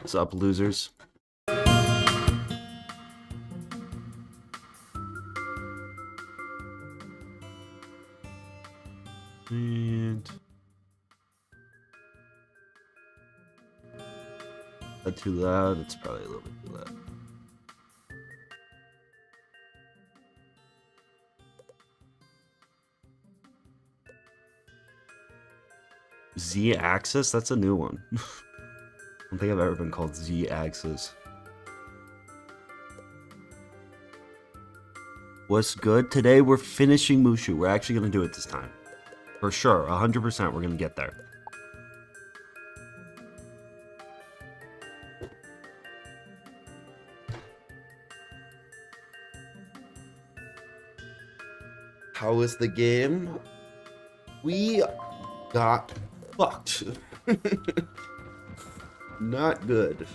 What's up, losers? And that too loud? It's probably a little bit too loud. Z-axis? That's a new one. I don't think I've ever been called Z-axis. What's good? Today we're finishing MOOSHU. We're actually going to do it this time. For sure, 100% we're going to get there. How was the game? We got fucked. Not good.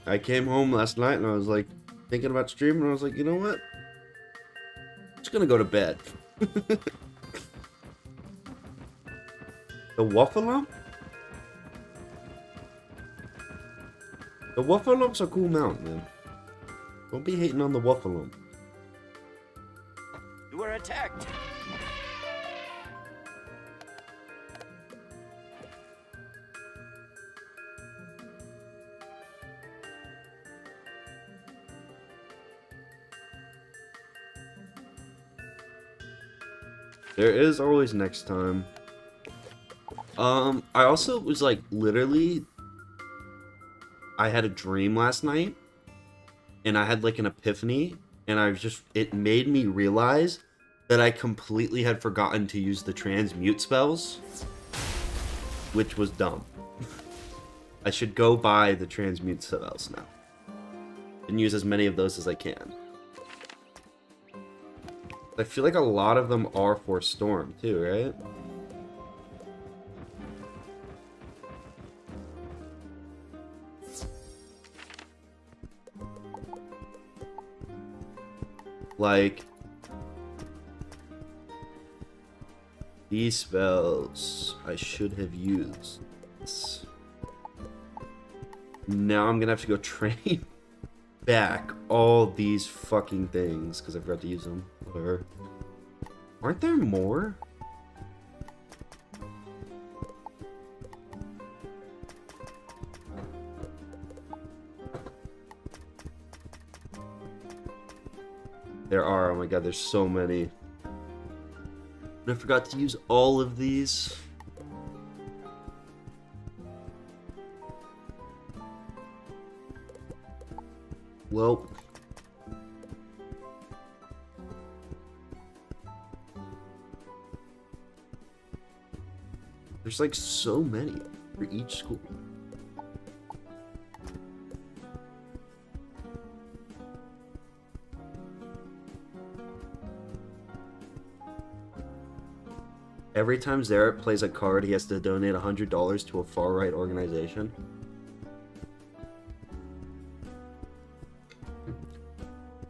I came home last night and I was like thinking about streaming and I was like, you know what? I'm just gonna go to bed. The waffle lump? The waffle lump's a cool mount, man. Don't be hating on the waffle lump. You were attacked. There is always next time. I also was like, literally, I had a dream last night, and I had like an epiphany, and it made me realize that I completely had forgotten to use the transmute spells, which was dumb. I should go buy the transmute spells now, and use as many of those as I can. I feel like a lot of them are for Storm, too, right? Like, these spells I should have used. Now I'm gonna have to go train back all these fucking things because I forgot to use them. Whatever. Aren't there more? There are. Oh my god, there's so many. But I forgot to use all of these. Well, there's like so many for each school. Every time Zarek plays a card, he has to donate $100 to a far-right organization.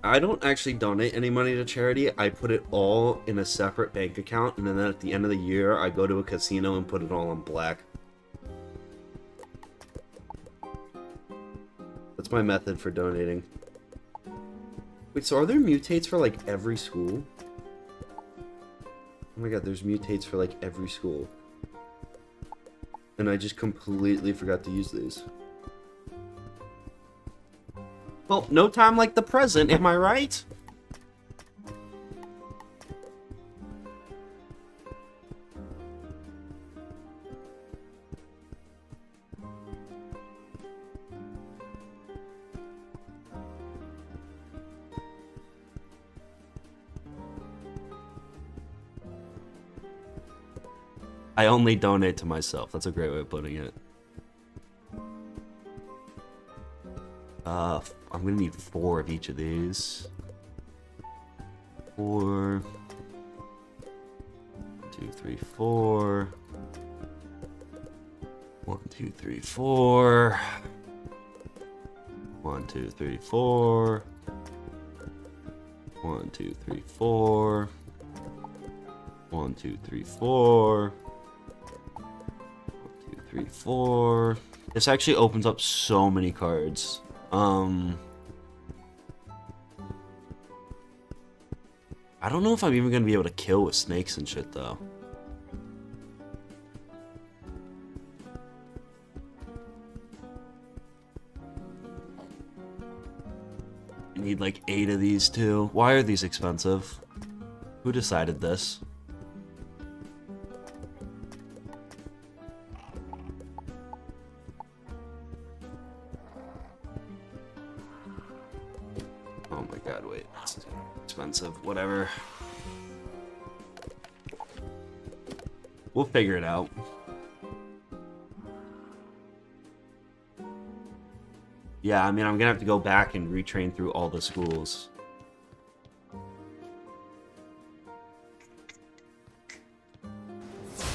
I don't actually donate any money to charity. I put it all in a separate bank account, and then at the end of the year, I go to a casino and put it all on black. That's my method for donating. Wait, so are there mutates for, like, every school? Oh my god, there's mutates for, like, every school. And I just completely forgot to use these. Well, no time like the present, am I right? I only donate to myself. That's a great way of putting it. I'm gonna need 4 of each of these. 4. 2, 3, 4. 1, 2, 3, 4. 1, 2, 3, 4. 1, 2, 3, 4. 1, 2, 3, 4. 1, 2, 3, 4. This actually opens up so many cards. I don't know if I'm even gonna be able to kill with snakes and shit though. I need like 8 of these too. Why are these expensive? Who decided this? Oh my god, wait. That's expensive. Whatever. We'll figure it out. Yeah, I mean, I'm gonna have to go back and retrain through all the schools.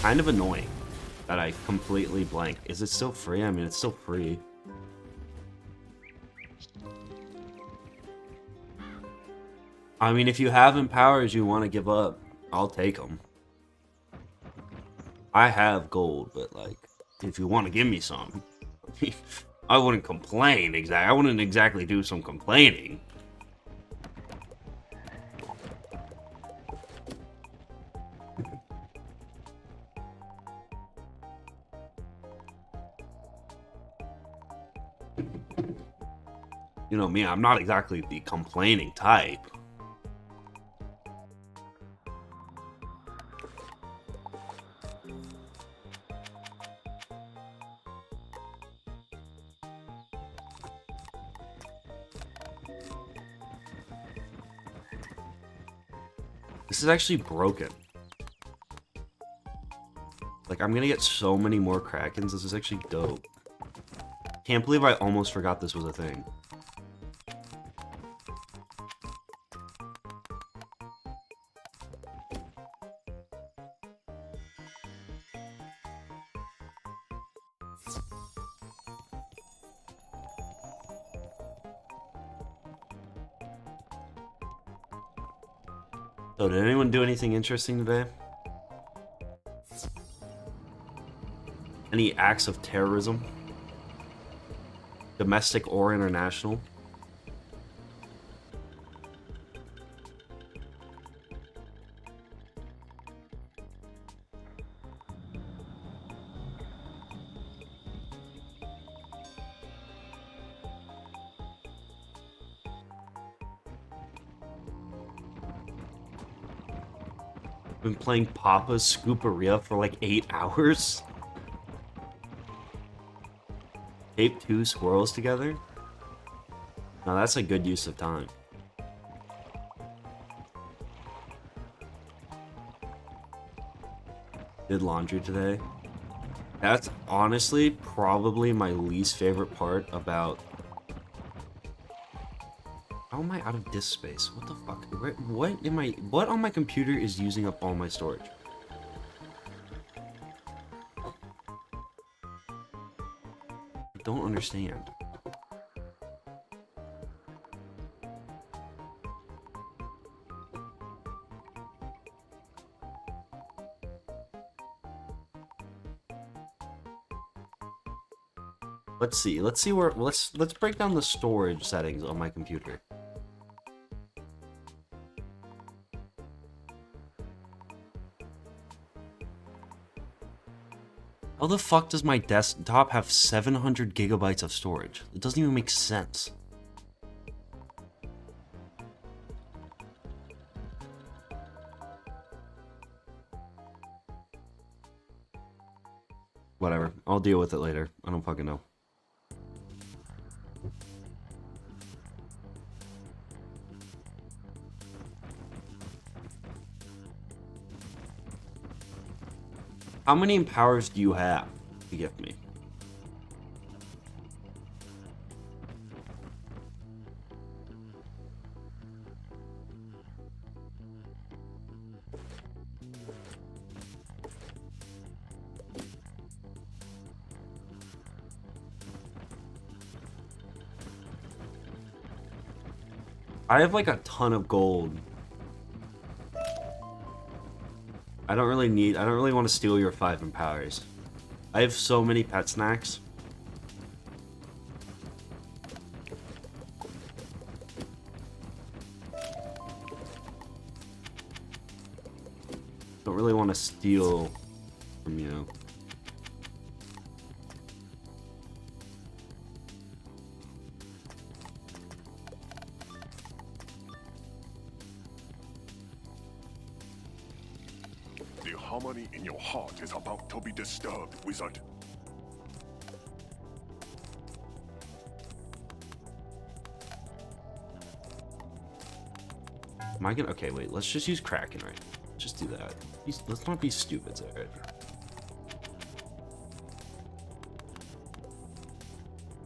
Kind of annoying that I completely blanked. Is it still free? I mean, it's still free. I mean, if you have empowers you want to give up, I'll take them. I have gold, but like, if you want to give me some, I wouldn't complain. I wouldn't exactly do some complaining. You know me, I'm not exactly the complaining type. This is actually broken. Like, I'm gonna get so many more Krakens. This is actually dope. Can't believe I almost forgot this was a thing. So, did anyone do anything interesting today? Any acts of terrorism? Domestic or international? Been playing Papa's Scooperia for like 8 hours. Tape 2 squirrels together? Now that's a good use of time. Did laundry today. That's honestly probably my least favorite part about... How am I out of disk space? What the fuck? What on my computer is using up all my storage? I don't understand. Let's see. Let's break down the storage settings on my computer. How the fuck does my desktop have 700 gigabytes of storage? It doesn't even make sense. Whatever. I'll deal with it later. I don't fucking know. How many empowers do you have to give me? I have like a ton of gold. I I don't really want to steal your 5 empowers. I have so many pet snacks. Don't really want to steal from you. The harmony in your heart is about to be disturbed, wizard. Am I gonna... Okay, wait. Let's just use Kraken right now. Just do that. Let's not be stupid, Zed.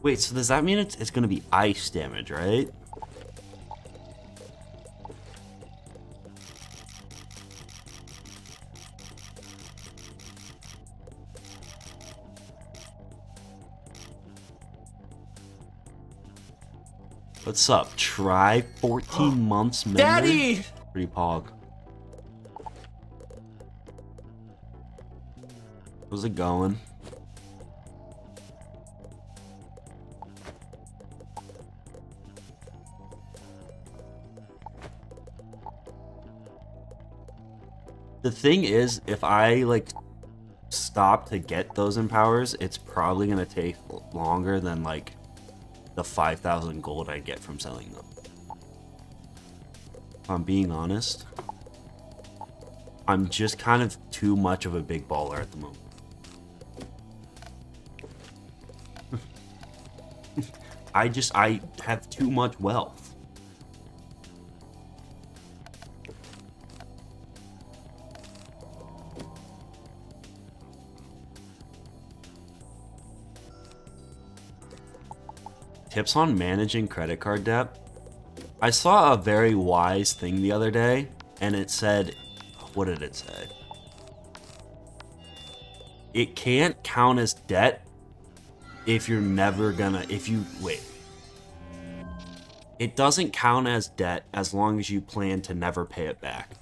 Wait, so does that mean it's gonna be ice damage, right? What's up? Try 14 months member? Daddy! Pretty pog. How's it going? The thing is, if I like stop to get those empowers, it's probably gonna take longer than like the 5,000 gold I get from selling them. If I'm being honest, I'm just kind of too much of a big baller at the moment. I have too much wealth. Tips on managing credit card debt. I saw a very wise thing the other day, and it said, what did it say? It can't count as debt if you're never gonna, wait. It doesn't count as debt as long as you plan to never pay it back.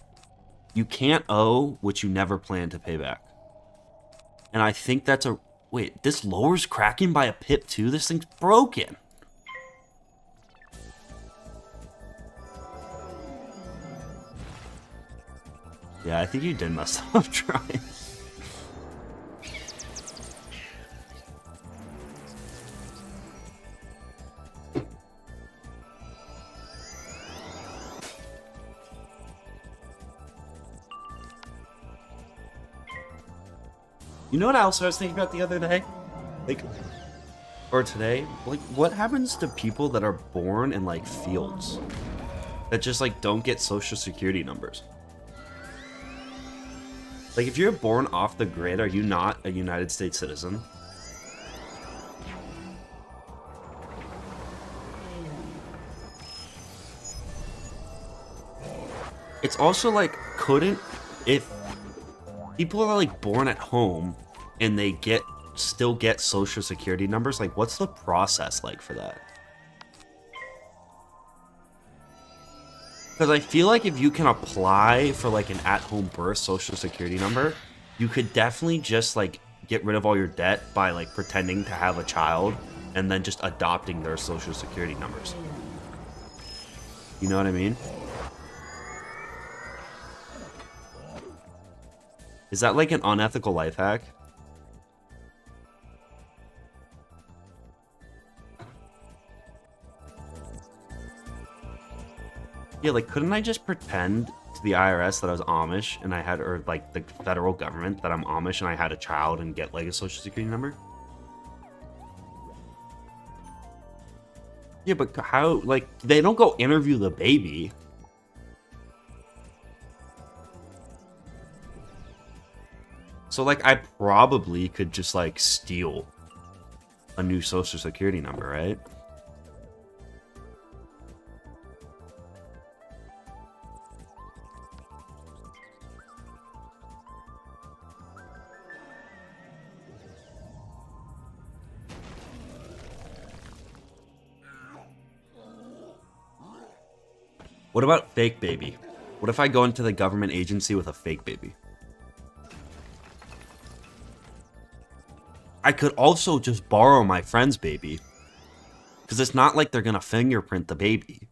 You can't owe what you never plan to pay back. And I think that's a, wait, this lowers Kraken by a pip too? This thing's broken. Yeah, I think you did mess up trying. You know what else I was thinking about the other day? Like, or today? Like, what happens to people that are born in, like, fields? That just, like, don't get social security numbers? Like, if you're born off the grid, are you not a United States citizen? It's also like, if people are like born at home and they still get social security numbers, like what's the process like for that? Because I feel like if you can apply for like an at-home birth social security number, you could definitely just like get rid of all your debt by like pretending to have a child and then just adopting their social security numbers. You know what I mean? Is that like an unethical life hack? Yeah, like, couldn't I just pretend to the IRS that I was Amish and I had, or like the federal government that I'm Amish and I had a child and get like a social security number? Yeah, but how, like, they don't go interview the baby. So, like, I probably could just, like, steal a new social security number, right? What about fake baby? What if I go into the government agency with a fake baby? I could also just borrow my friend's baby. Because it's not like they're going to fingerprint the baby.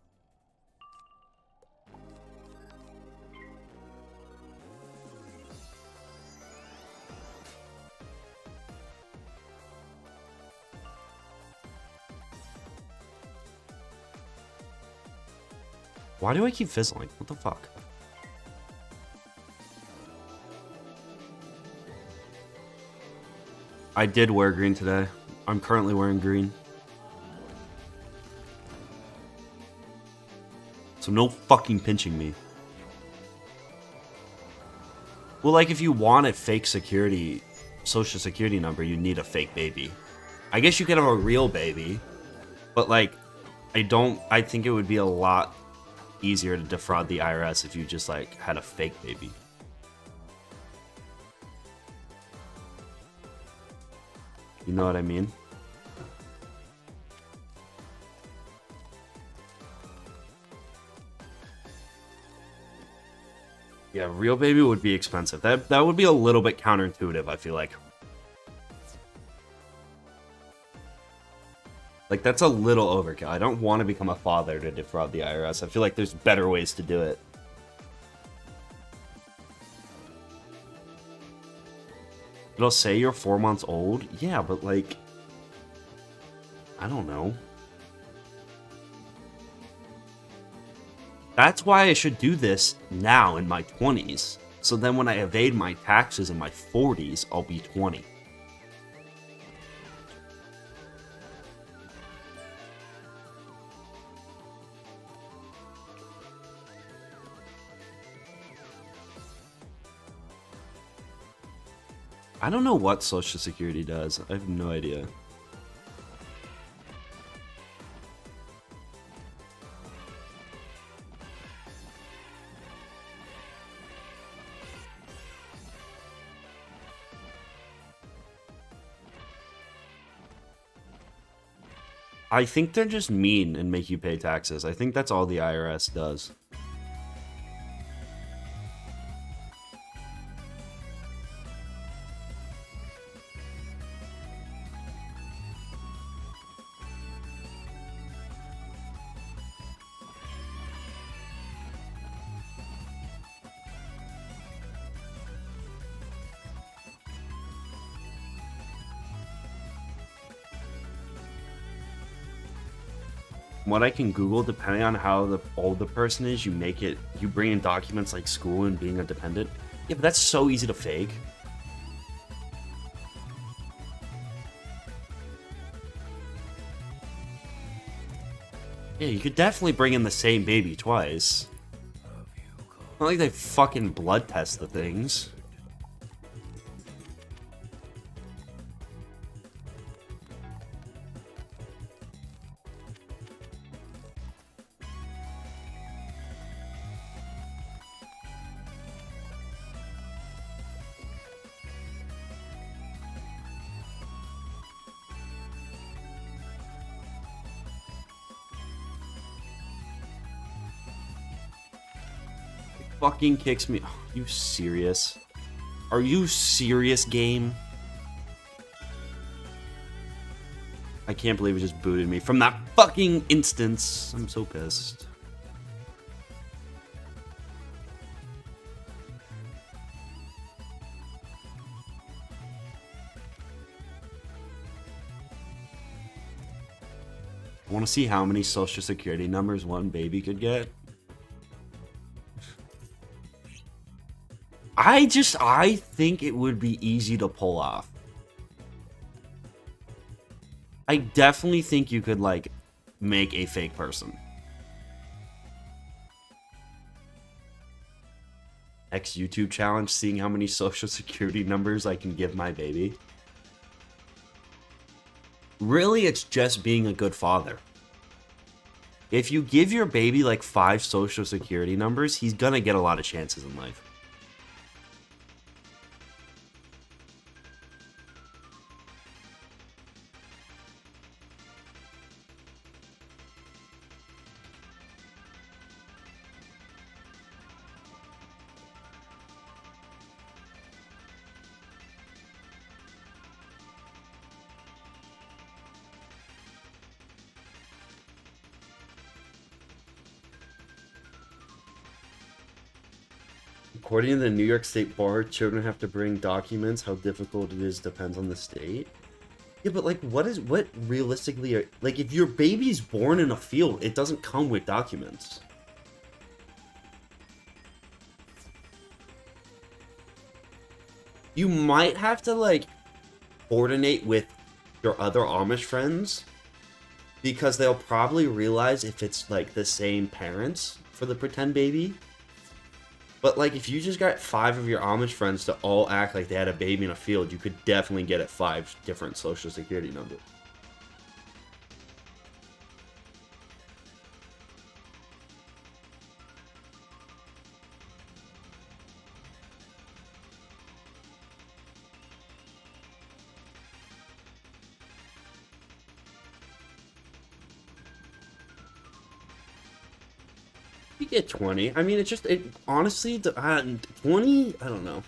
Why do I keep fizzling? What the fuck? I did wear green today. I'm currently wearing green. So no fucking pinching me. Well, like, if you want a fake security, social security number, you need a fake baby. I guess you could have a real baby, but, like, I think it would be a lot easier to defraud the IRS if you just, like, had a fake baby. You know what I mean? Yeah, real baby would be expensive. That would be a little bit counterintuitive, I feel like. Like, that's a little overkill. I don't want to become a father to defraud the IRS. I feel like there's better ways to do it. It'll say you're 4 months old? Yeah, but, like, I don't know. That's why I should do this now in my 20s. So then when I evade my taxes in my 40s, I'll be 20. I don't know what Social Security does. I have no idea. I think they're just mean and make you pay taxes. I think that's all the IRS does. What I can Google, depending on how old the person is, you bring in documents like school and being a dependent. Yeah, but that's so easy to fake. Yeah, you could definitely bring in the same baby twice. Not like they fucking blood test the things. Fucking kicks me. Are you serious? Are you serious, game? I can't believe it just booted me from that fucking instance. I'm so pissed. I want to see how many social security numbers one baby could get. I think it would be easy to pull off. I definitely think you could, like, make a fake person. X YouTube challenge, seeing how many social security numbers I can give my baby. Really, it's just being a good father. If you give your baby, like, 5 social security numbers, he's gonna get a lot of chances in life. According to the New York State Bar, children have to bring documents. How difficult it is depends on the state. Yeah, but like, what realistically are, like, if your baby's born in a field, it doesn't come with documents. You might have to, like, coordinate with your other Amish friends, because they'll probably realize if it's, like, the same parents for the pretend baby. But, like, if you just got 5 of your Amish friends to all act like they had a baby in a field, you could definitely get it 5 different social security numbers. You get 20. I mean, honestly, 20, I don't know.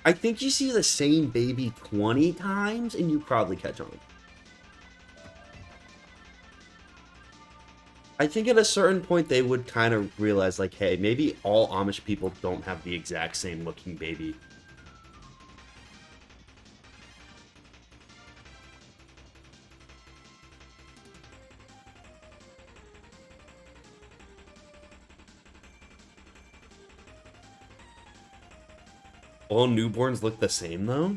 I think you see the same baby 20 times and you probably catch on. I think at a certain point they would kind of realize, like, hey, maybe all Amish people don't have the exact same looking baby. All newborns look the same, though?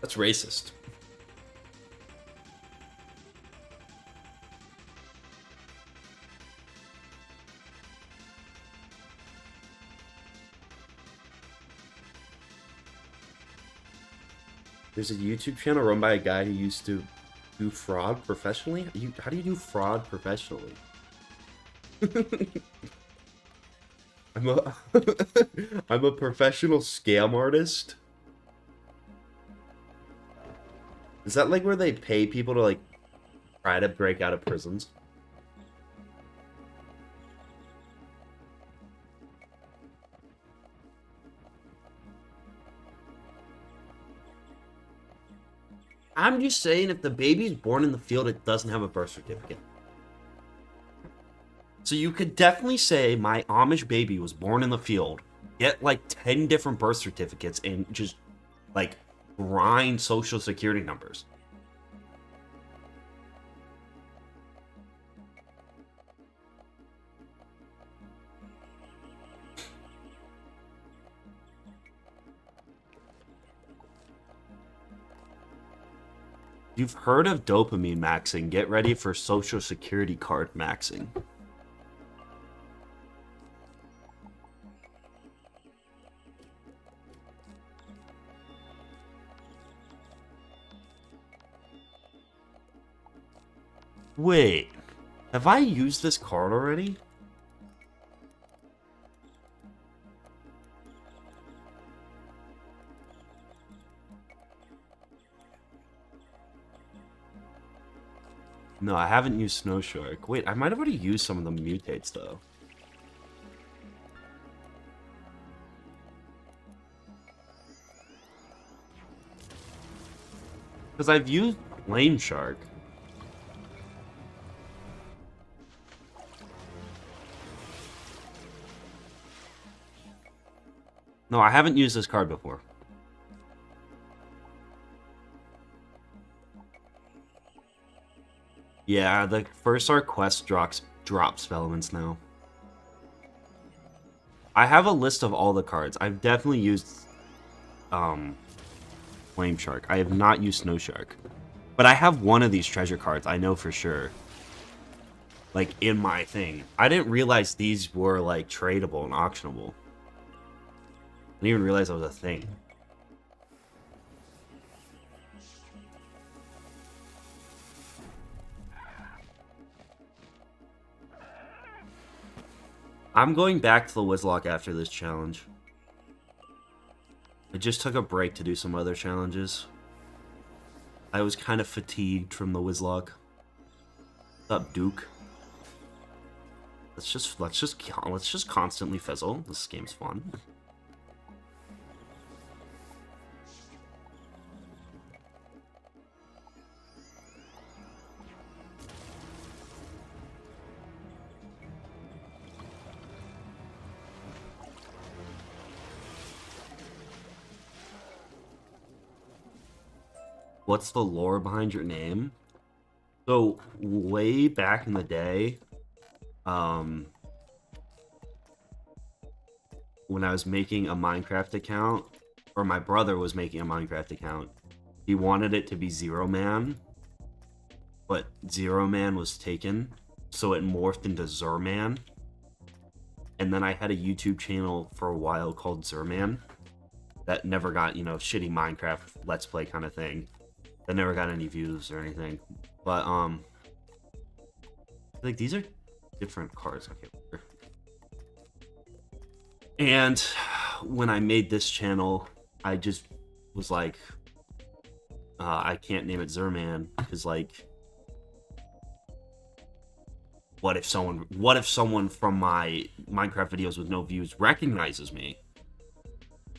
That's racist. There's a YouTube channel run by a guy who used to do fraud professionally? How do you do fraud professionally? I'm a I'm a professional scam artist. Is that like where they pay people to like try to break out of prisons? I'm just saying, if the baby's born in the field, it doesn't have a birth certificate. So you could definitely say my Amish baby was born in the field, get like 10 different birth certificates, and just like grind social security numbers. You've heard of dopamine maxing. Get ready for social security card maxing. Wait, have I used this card already? No, I haven't used Snow Shark. Wait, I might have already used some of the mutates, though. Because I've used Flame Shark. No, I haven't used this card before. Yeah, the first Arc quest drops elements now. I have a list of all the cards. I've definitely used Flame Shark. I have not used Snow Shark. But I have one of these treasure cards, I know for sure. Like, in my thing. I didn't realize these were, like, tradable and auctionable. I didn't even realize that was a thing. I'm going back to the Wizlock after this challenge. I just took a break to do some other challenges. I was kind of fatigued from the Wizlock. What's up, Duke? Let's just constantly fizzle. This game's fun. What's the lore behind your name? So, way back in the day, when I was making a Minecraft account, or my brother was making a Minecraft account, he wanted it to be Zero Man, but Zero Man was taken, so it morphed into Zerman. And then I had a YouTube channel for a while called Zerman that never got, you know, shitty Minecraft Let's Play kind of thing. That never got any views or anything. But, like, these are different cards. Okay, whatever. And when I made this channel, I just was like, I can't name it Zerman, because, like, what if someone from my Minecraft videos with no views recognizes me?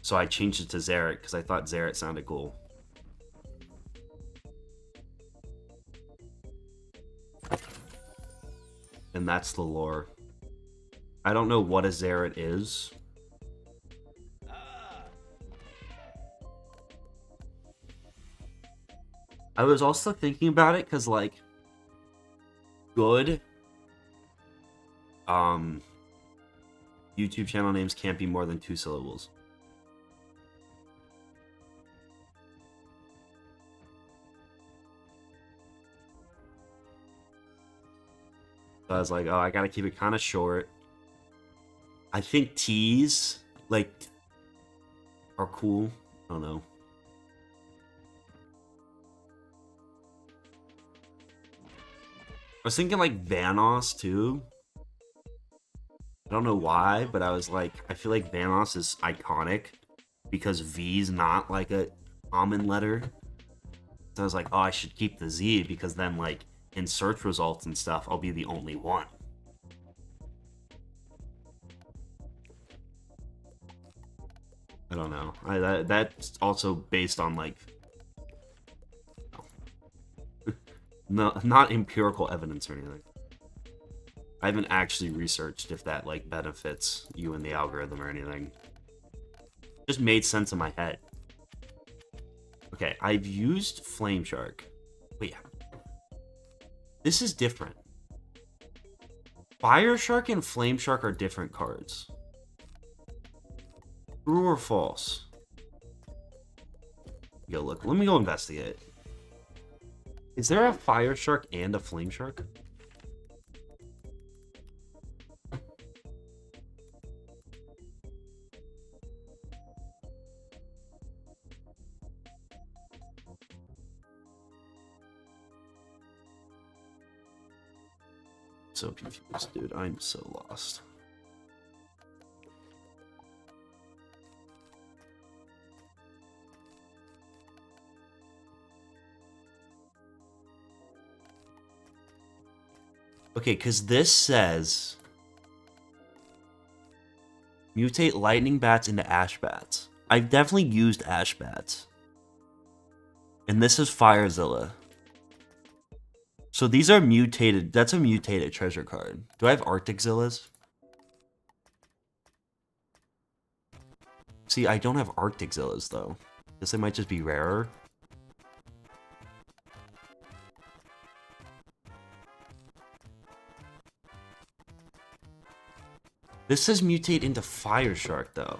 So I changed it to Zerit, because I thought Zerit sounded cool. And that's the lore. I don't know what a Zerit is. I was also thinking about it because, like, good YouTube channel names can't be more than 2 syllables. So I was like, oh, I gotta keep it kind of short. I think T's, like, are cool. I don't know. I was thinking, like, Vanoss, too. I don't know why, but I was like, I feel like Vanoss is iconic because V's not, like, a common letter. So I was like, oh, I should keep the Z because then, like, in search results and stuff, I'll be the only one. I don't know. That's also based on, like, no, not empirical evidence or anything. I haven't actually researched if that, like, benefits you in the algorithm or anything. Just made sense in my head. Okay, I've used Flame Shark. Wait. This is different. Fire Shark and Flame Shark are different cards. True or false? Yo, look, let me go investigate. Is there a Fire Shark and a Flame Shark? So confused, dude. I'm so lost. Okay, because this says mutate lightning bats into ash bats. I've definitely used ash bats. And this is Firezilla. So these are mutated. That's a mutated treasure card. Do I have Arctic Zillas? See, I don't have Arctic Zillas, though. Guess they might just be rarer. This says mutate into Fire Shark, though.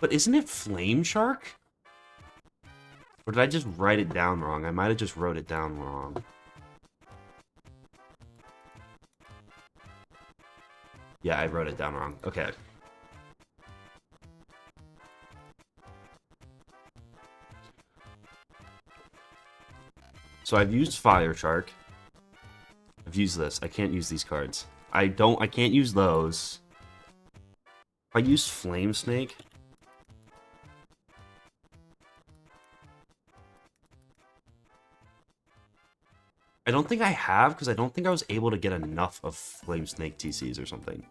But isn't it Flame Shark? Or did I just write it down wrong? I might have just wrote it down wrong. Yeah, I wrote it down wrong. Okay. So I've used Fire Shark. I've used this. I can't use these cards. I can't use those. If I use Flame Snake. I don't think I have, because I don't think I was able to get enough of Flame Snake TCs or something.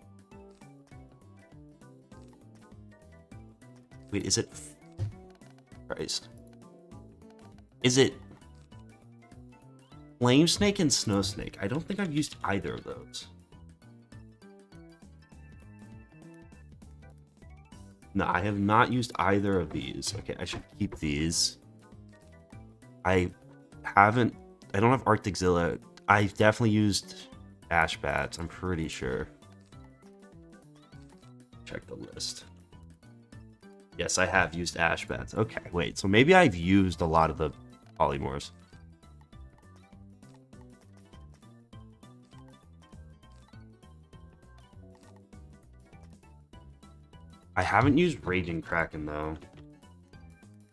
Wait, is it... Christ. Is it... Flame Snake and Snow Snake? I don't think I've used either of those. No, I have not used either of these. Okay, I should keep these. I don't have Arcticzilla. I've definitely used Ash Bats, I'm pretty sure. Check the list. Yes, I have used Ash Bats. Okay, wait, so maybe I've used a lot of the polymorphs. I haven't used Raging Kraken, though.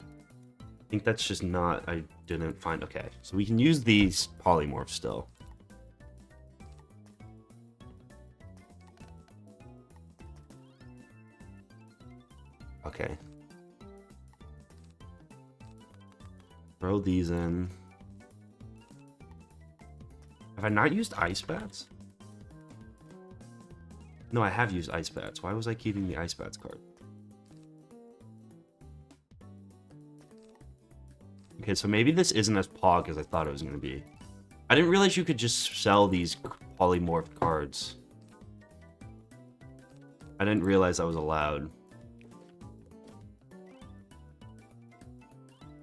I think that's just not... I didn't find... Okay, so we can use these polymorphs still. Okay. Throw these in. Have I not used Ice Bats? No, I have used Ice Bats. Why was I keeping the Ice Bats card? Okay, so maybe this isn't as pog as I thought it was going to be. I didn't realize you could just sell these polymorphed cards. I didn't realize that was allowed.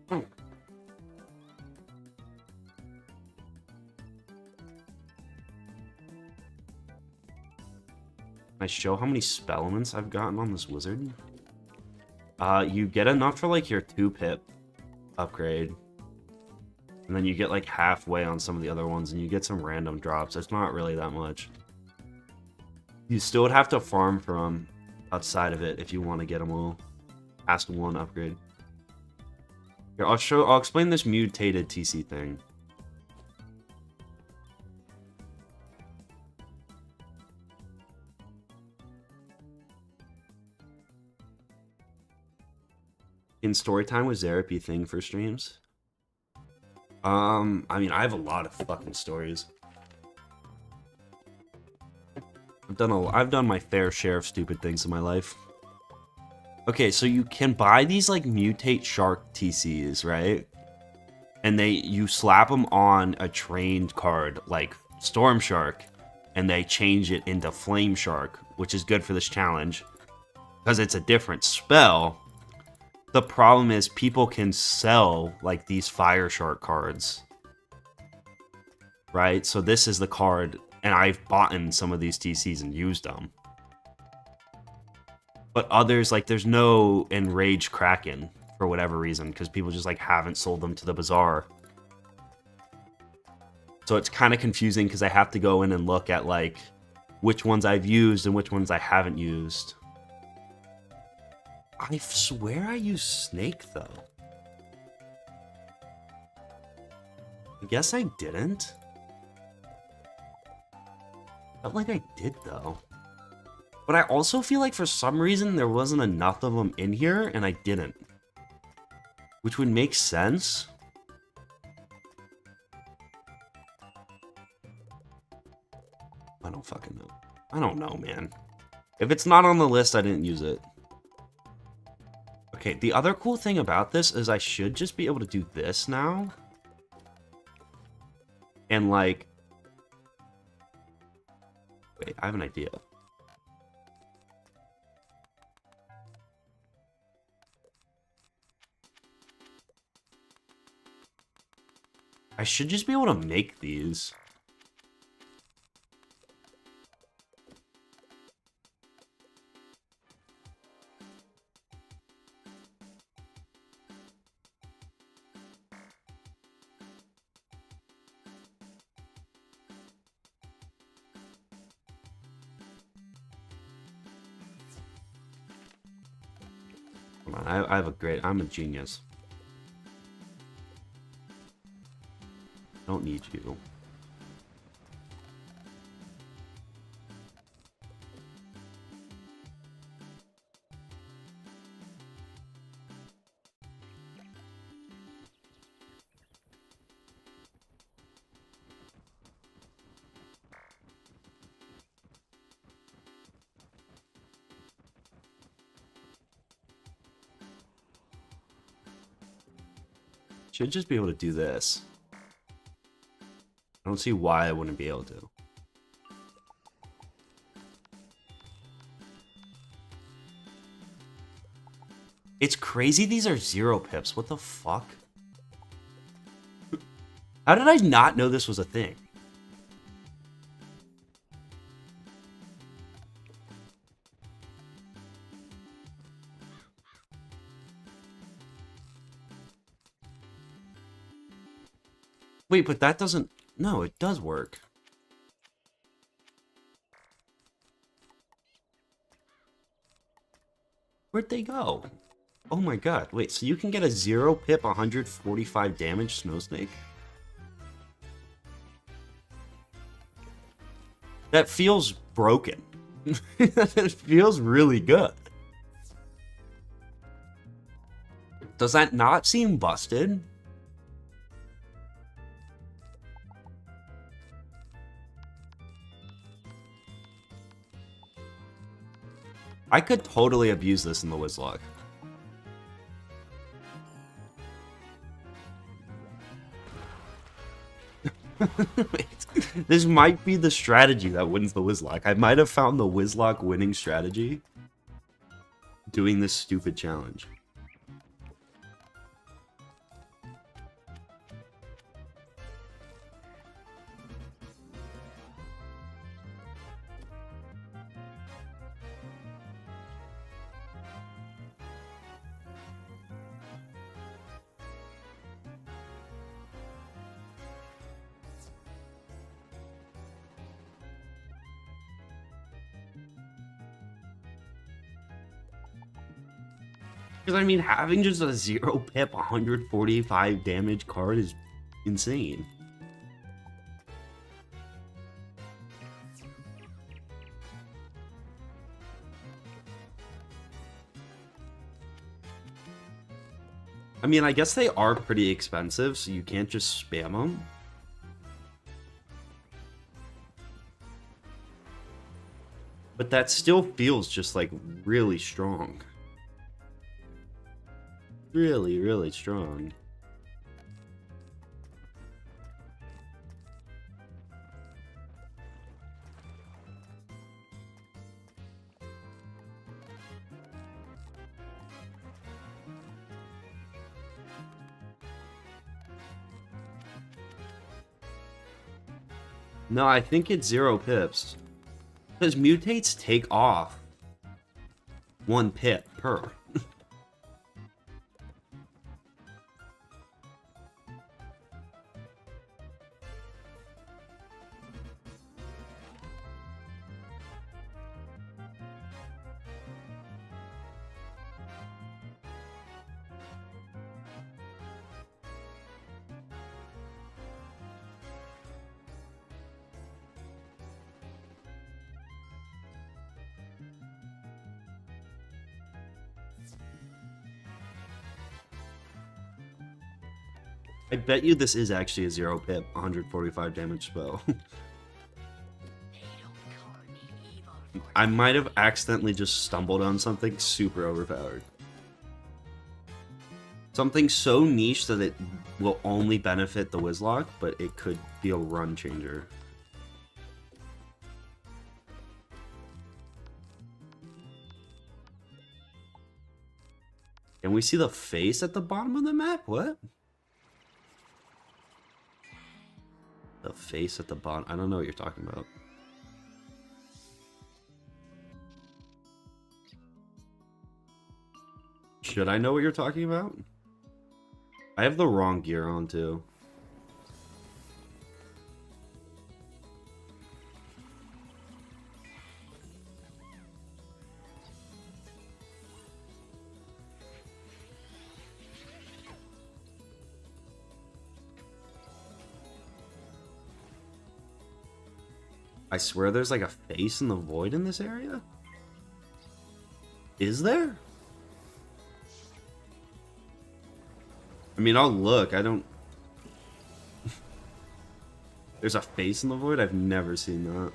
Hmm. Can I show how many spell elements I've gotten on this wizard? You get enough for like your 2-pip upgrade. And then you get like halfway on some of the other ones, and you get some random drops. It's not really that much. You still would have to farm from outside of it if you want to get them all past 1 upgrade. Here, I'll explain this mutated TC thing. In Storytime with Zerapy thing for streams? I mean, I have a lot of fucking stories. I've done my fair share of stupid things in my life. Okay, so you can buy these like mutate shark TCs, right? And you slap them on a trained card like Storm Shark, and they change it into Flame Shark, which is good for this challenge because it's a different spell. The problem is people can sell like these Fire Shark cards, right? So this is the card, and I've bought in some of these TCs and used them. But others, like, there's no Enraged Kraken for whatever reason, because people just like haven't sold them to the bazaar. So it's kind of confusing because I have to go in and look at like which ones I've used and which ones I haven't used. I swear I used Snake, though. I guess I didn't. Felt like I did, though. But I also feel like for some reason there wasn't enough of them in here, and I didn't. Which would make sense. I don't fucking know. I don't know, man. If it's not on the list, I didn't use it. Okay, the other cool thing about this is I should just be able to do this now. And like... Wait, I have an idea. I should just be able to make these. I have a great... I'm a genius. Don't need you. Should just be able to do this. I don't see why I wouldn't be able to. It's crazy these are 0 pips. What the fuck? How did I not know this was a thing? Wait, but that doesn't... No, it does work. Where'd they go? Oh my god. Wait, so you can get a 0 pip 145 damage snow snake? That feels broken. It feels really good. Does that not seem busted? I could totally abuse this in the Wizlog. This might be the strategy that wins the Wizlock. I might have found the Wizlock winning strategy doing this stupid challenge. Because, I mean, having just a 0 pip 145 damage card is insane. I mean, I guess they are pretty expensive, so you can't just spam them. But that still feels just, like, really strong. Really, really strong. No, I think it's 0 pips. Because mutates take off 1 pip per. I bet you this is actually a 0 pip, 145 damage spell. I might have accidentally just stumbled on something super overpowered. Something so niche that it will only benefit the Wizlock, but it could be a run changer. Can we see the face at the bottom of the map? What? The face at the bottom. I don't know what you're talking about. Should I know what you're talking about? I have the wrong gear on too. I swear there's like a face in the void in this area? Is there? I mean, I'll look. I don't... There's a face in the void? I've never seen that.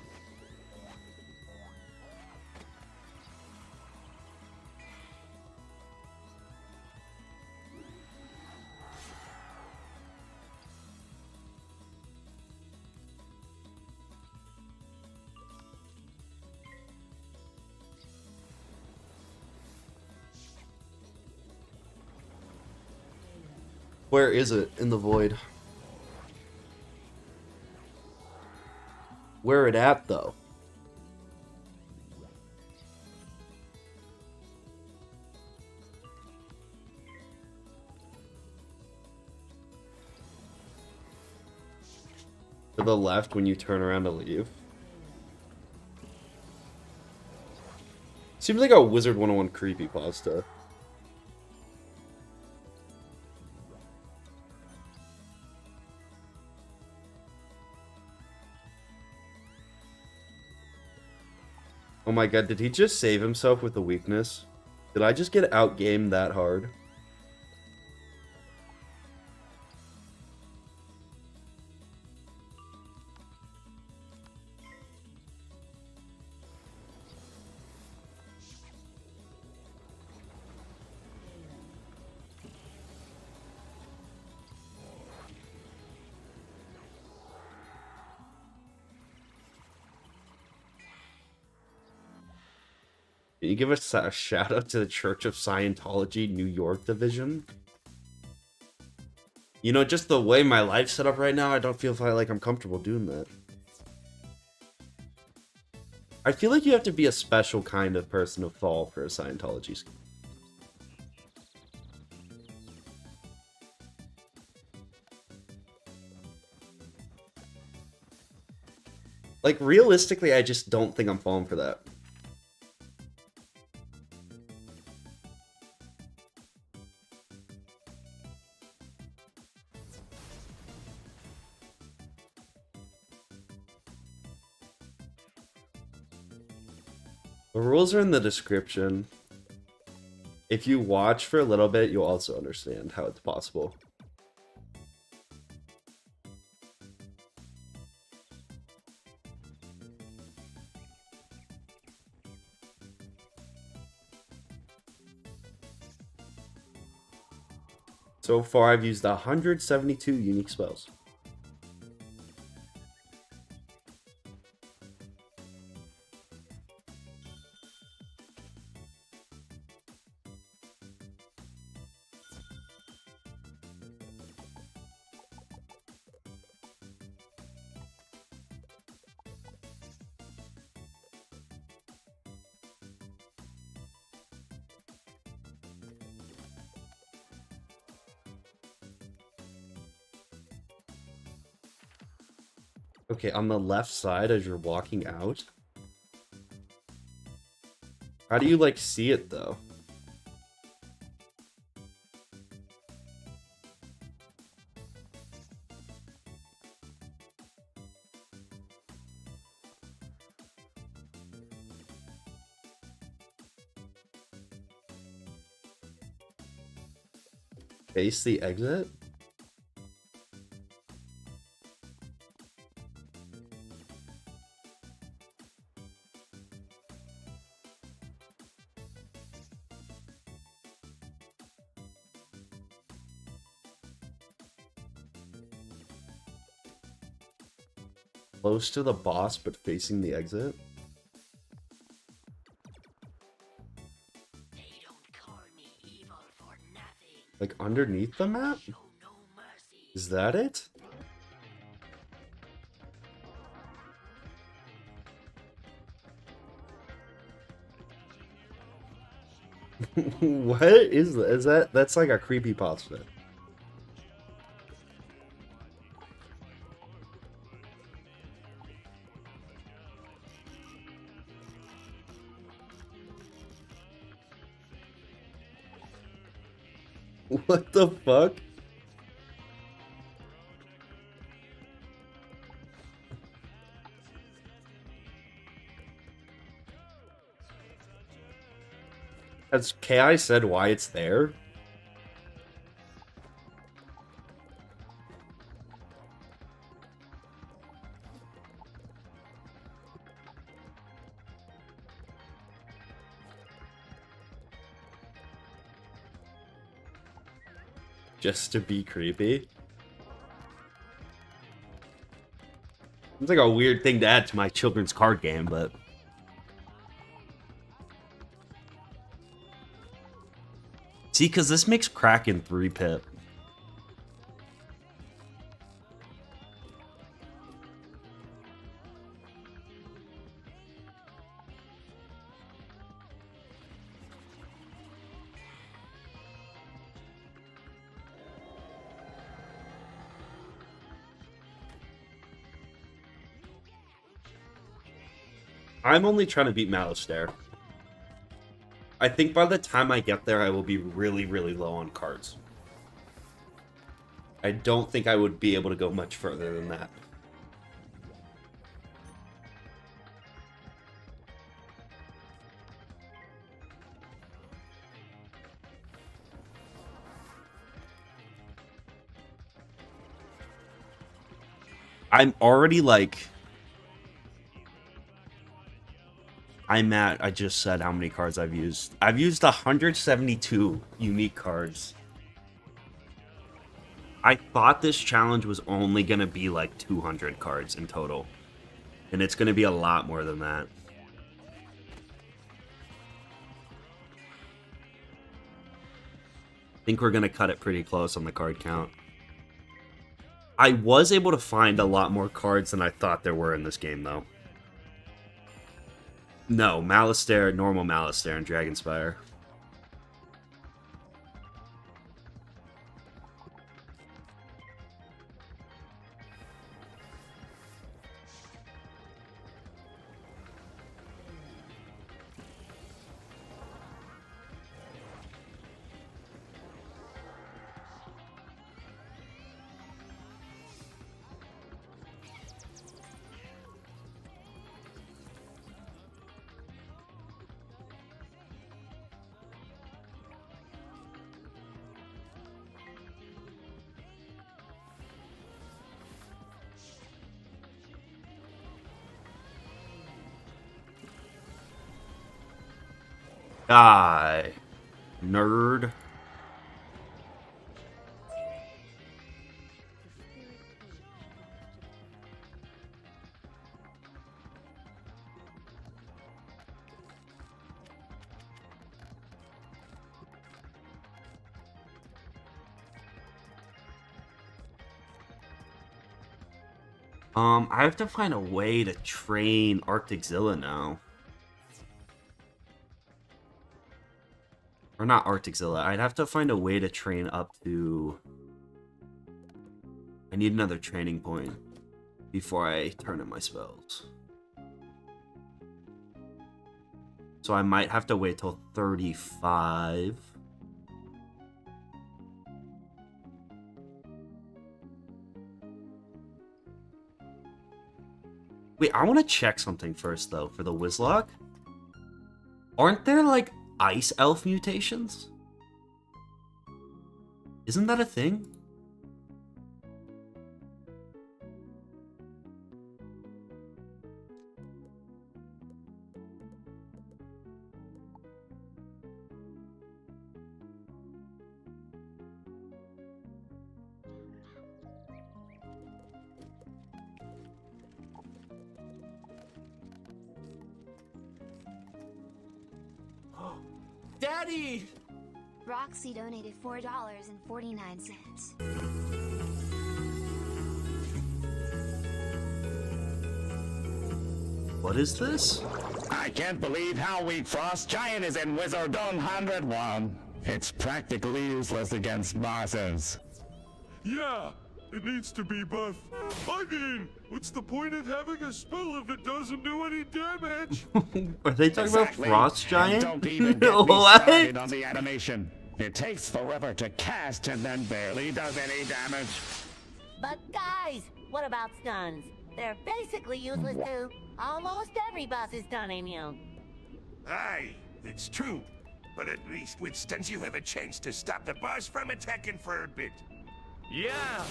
Where is it in the void? Where it at, though? To the left when you turn around to leave. Seems like a WIZARD101 creepypasta. Oh my god, did he just save himself with a weakness? Did I just get outgamed that hard? Can you give us a shout out to the Church of Scientology New York division? You know, just the way my life's set up right now, I don't feel like I'm comfortable doing that. I feel like you have to be a special kind of person to fall for a Scientology scheme. Like, realistically, I just don't think I'm falling for that. The rules are in the description. If you watch for a little bit, you'll also understand how it's possible. So far, I've used 172 unique spells. Okay, on the left side as you're walking out. How do you, like, see it, though? Face the exit? Close to the boss, but facing the exit? They don't call me evil for nothing. Like, underneath the map? Show no mercy. Is that it? What is that? Is that... That's like a creepypasta. What the fuck? Has KI said why it's there? Just to be creepy? It's like a weird thing to add to my children's card game, but... See, because this makes Kraken 3-pip. I'm only trying to beat MALISTAIRE. I think by the time I get there, I will be really, really low on cards. I don't think I would be able to go much further than that. I'm already like... I just said how many cards I've used. I've used 172 unique cards. I thought this challenge was only going to be like 200 cards in total. And it's going to be a lot more than that. I think we're going to cut it pretty close on the card count. I was able to find a lot more cards than I thought there were in this game, though. No, MALISTAIRE, normal MALISTAIRE, and Dragonspire. Die, nerd. I have to find a way to train Arcticzilla now. Or not Arcticzilla. I'd have to find a way to train up to... I need another training point before I turn in my spells. So I might have to wait till 35. Wait, I want to check something first, though, for the Wizlock. Aren't there, like, ice elf mutations? Isn't that a thing? Daddy! Roxy donated $4.49. What is this? I can't believe how weak Frost Giant is in WIZARD101. It's practically useless against bosses. Yeah, it needs to be buffed. I mean, what's the point of having a spell if it doesn't do any damage? Are they talking Exactly. about Frost And Giant? don't even get me What? started on the animation. It takes forever to cast and then barely does any damage. But guys, what about stuns? They're basically useless too. Almost every boss is stunning you. Aye, it's true. But at least with stuns you have a chance to stop the boss from attacking for a bit. Yeah,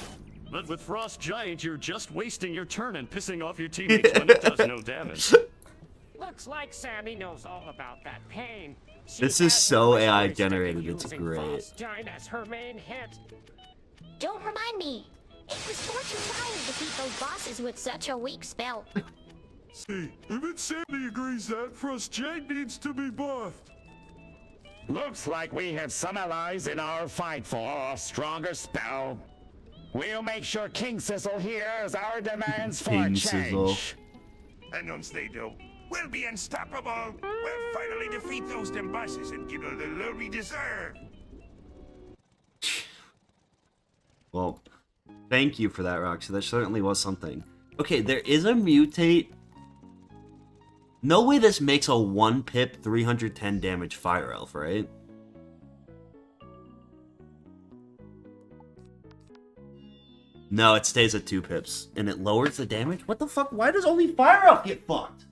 but with Frost Giant, you're just wasting your turn and pissing off your teammates when it does no damage. Looks like Sammy knows all about that pain. She This is has so her AI whispers generated, into it's using great. Frost Giant as her main hit. Don't remind me. It was Fortune trying to defeat those bosses with such a weak spell. See, even Sandy agrees that Frost Giant needs to be buffed. Looks like we have some allies in our fight for a stronger spell. We'll make sure King Sizzle hears our demands for King change. Sizzle. And once they do, we'll be unstoppable. We'll finally defeat those damn bosses and get all the love we deserve. Well, thank you for that, Roxy. That certainly was something. Okay, there is a mutate No way this makes a 1 pip 310 damage fire elf, right? No, it stays at 2 pips. And it lowers the damage? What the fuck? Why does only fire elf get fucked?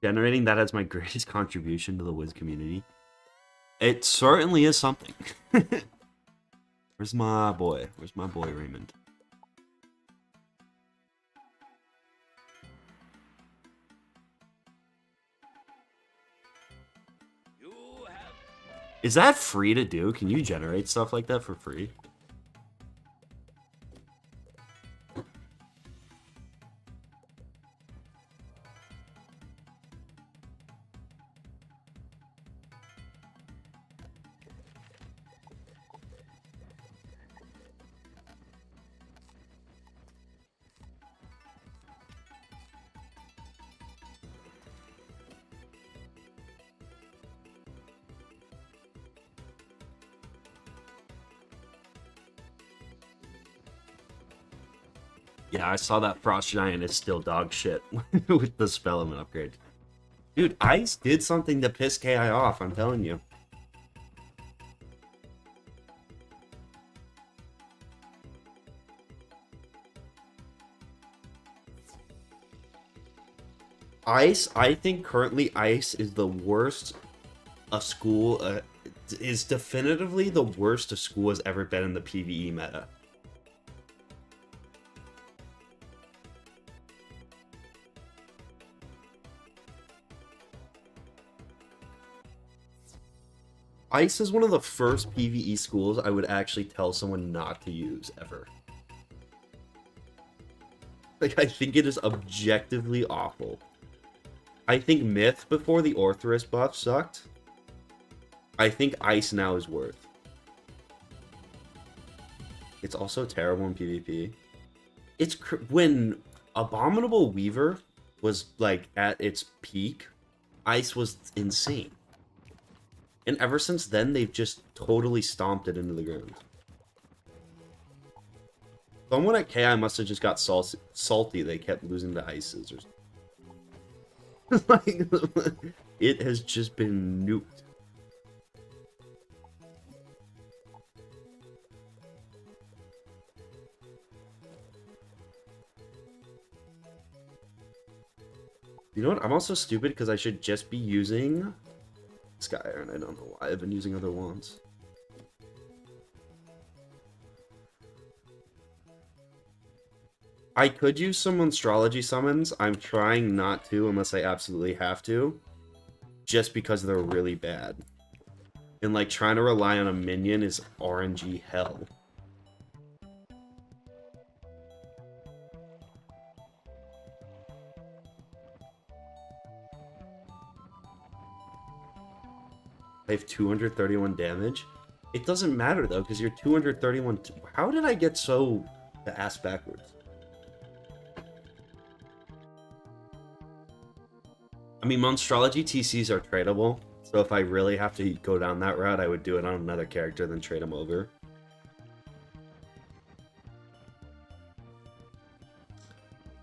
Generating that as my greatest contribution to the Wiz community. It certainly is something. Where's my boy? Where's my boy Raymond? Is that free to do? Can you generate stuff like that for free? Yeah, I saw that Frost Giant is still dog shit with the Spellman upgrade. Dude, Ice did something to piss KI off, I'm telling you. Ice, I think currently Ice is the worst a school, is definitively the worst a school has ever been in the PvE meta. Ice is one of the first PvE schools I would actually tell someone not to use, ever. Like, I think it is objectively awful. I think Myth before the Orthrus buff sucked. I think Ice now is worth. It's also terrible in PvP. It's when Abominable Weaver was, like, at its peak, Ice was insane. And ever since then, they've just totally stomped it into the ground. Someone at KI must have just got salty. They kept losing to Ices. Or... like, it has just been nuked. You know what? I'm also stupid because I should just be using... Sky Iron. I don't know why I've been using other wands. I could use some Astrology summons. I'm trying not to unless I absolutely have to. Just because they're really bad. And like trying to rely on a minion is RNG hell. I have 231 damage. It doesn't matter though, because you're 231. How did I get so ass backwards? I mean, Monstrology TCs are tradable, so if I really have to go down that route, I would do it on another character, then trade them over.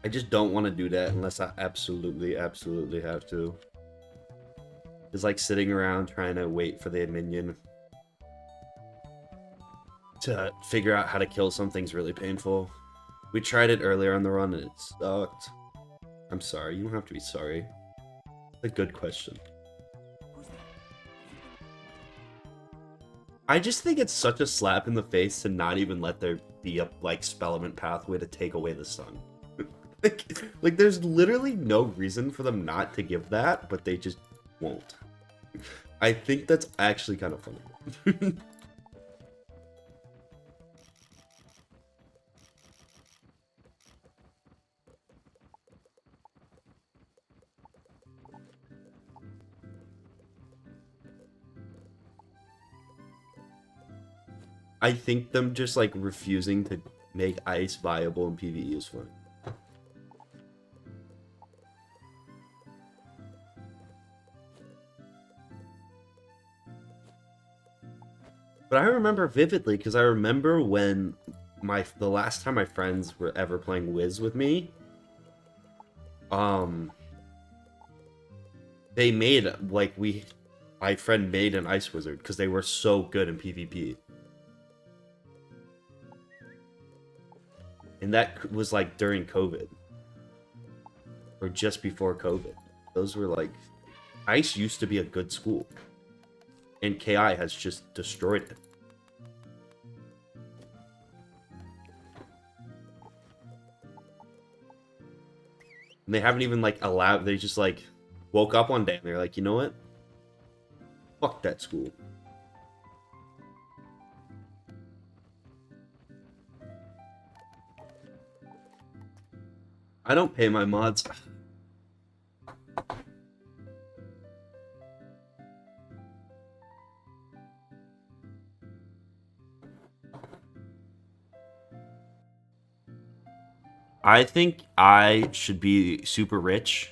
I just don't want to do that unless I absolutely have to. It's like sitting around trying to wait for the minion to figure out how to kill something's really painful. We tried it earlier on the run and it sucked. I'm sorry, you don't have to be sorry. A good question. I just think it's such a slap in the face to not even let there be a like spellament pathway to take away the sun. like there's literally no reason for them not to give that, but they just won't. I think that's actually kind of funny. I think them just like refusing to make Ice viable in PvE is fun. But I remember vividly because I remember when the last time my friends were ever playing Wiz with me, they made like my friend made an ice wizard because they were so good in PvP. And that was like during COVID. Or just before COVID. Those were like... Ice used to be a good school. And KI has just destroyed it. And they haven't even like allowed... They just like woke up one day and they're like, you know what? Fuck that school. I don't pay my mods. I think I should be super rich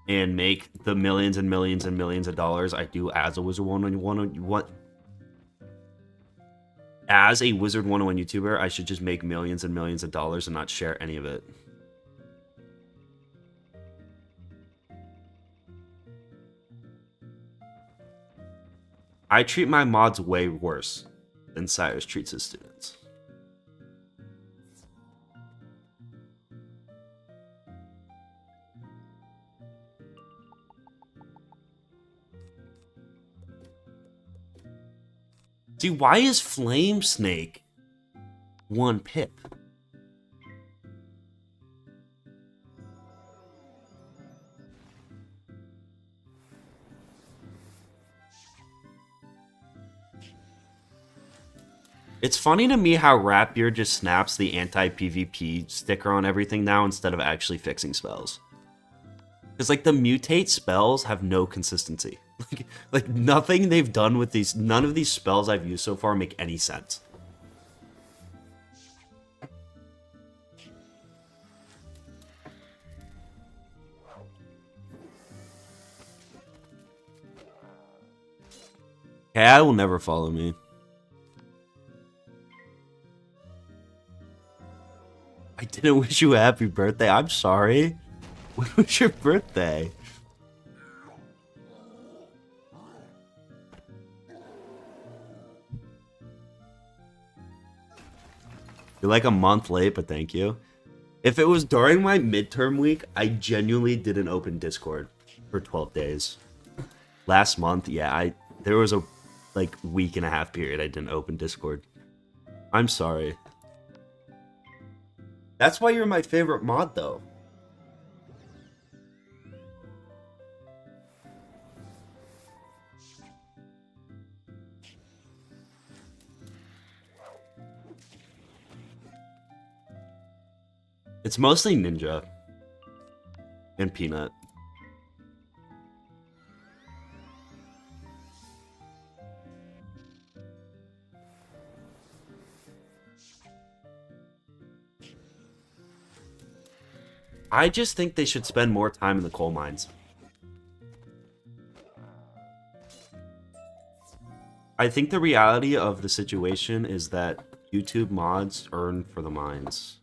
and make the millions and millions and millions of dollars I do as a WIZARD101. As a WIZARD101 YouTuber, I should just make millions and millions of dollars and not share any of it. I treat my mods way worse than Cyrus treats his students. See, why is Flame Snake 1 pip? It's funny to me how Rapier just snaps the anti-PvP sticker on everything now instead of actually fixing spells. Because, like, the mutate spells have no consistency. Like, nothing they've done with these... None of these spells I've used so far make any sense. Cat will never follow me. I didn't wish you a happy birthday. I'm sorry. When was your birthday? You're like a month late, but thank you. If it was during my midterm week, I genuinely didn't open Discord for 12 days. Last month, yeah, there was a like week and a half period I didn't open Discord. I'm sorry. That's why you're my favorite mod, though. It's mostly Ninja and Peanut. I just think they should spend more time in the coal mines. I think the reality of the situation is that YouTube mods earn for the mines.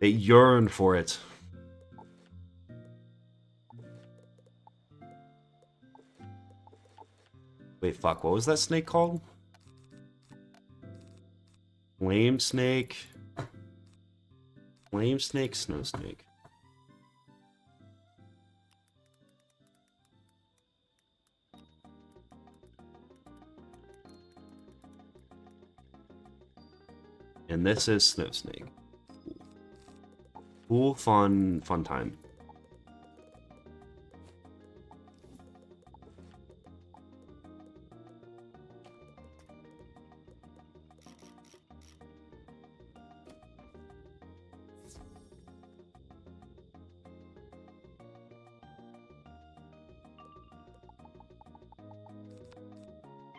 They yearn for it. Wait, fuck, what was that snake called? Flame snake. Flame snake, snow snake. And this is snow snake. Cool, fun time.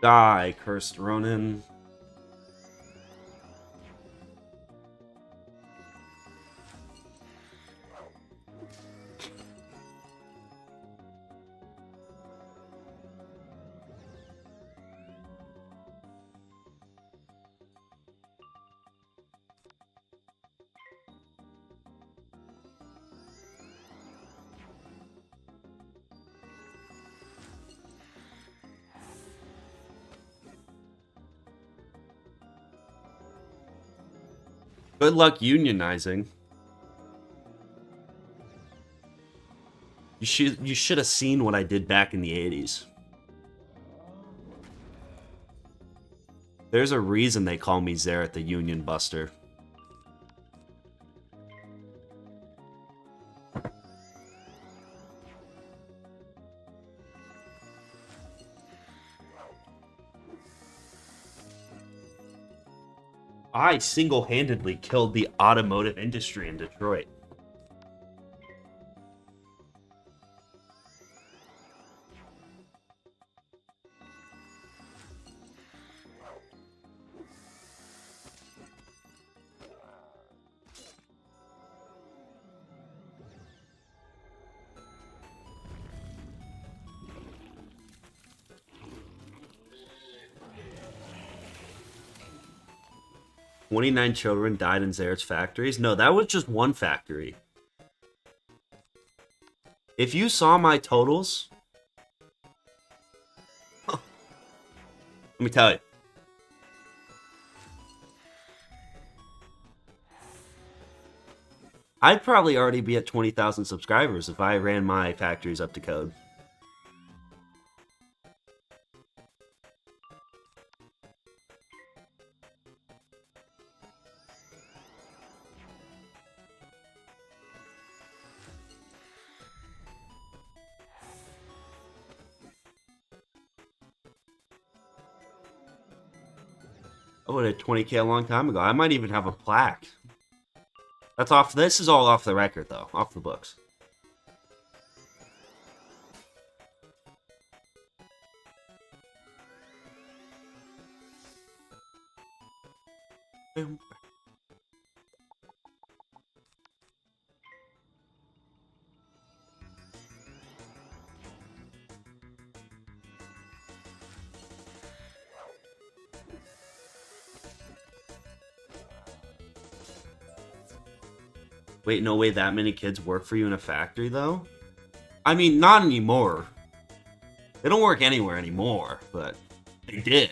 Die, cursed Ronin. Good luck unionizing. You should have seen what I did back in the 80s. There's a reason they call me Xerath the Union Buster. I single-handedly killed the automotive industry in Detroit. "29 children died in Xerath's factories." No, that was just one factory. If you saw my totals... Let me tell you. I'd probably already be at 20,000 subscribers if I ran my factories up to code. I would have 20K a long time ago. I might even have a plaque. That's off. This is all off the record, though. Off the books. Wait, no way that many kids work for you in a factory, though? I mean, not anymore. They don't work anywhere anymore, but they did.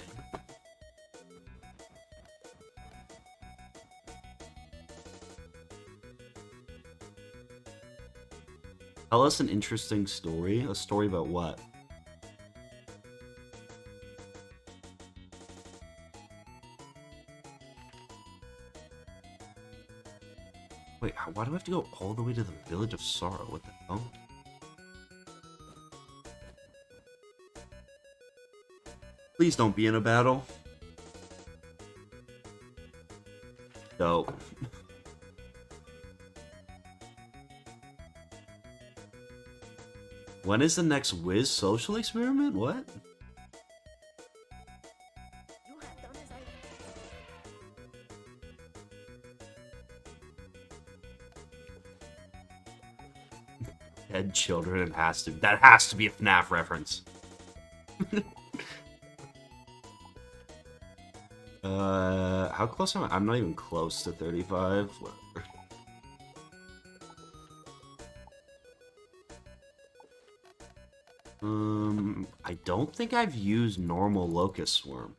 Tell us an interesting story. A story about what? Wait, why do I have to go all the way to the Village of Sorrow? What the hell? Please don't be in a battle. Dope. When is the next Wiz social experiment? What? Dead children, it has to. That has to be a FNAF reference. How close am I? I'm not even close to 35. Whatever. I don't think I've used normal Locust Swarm.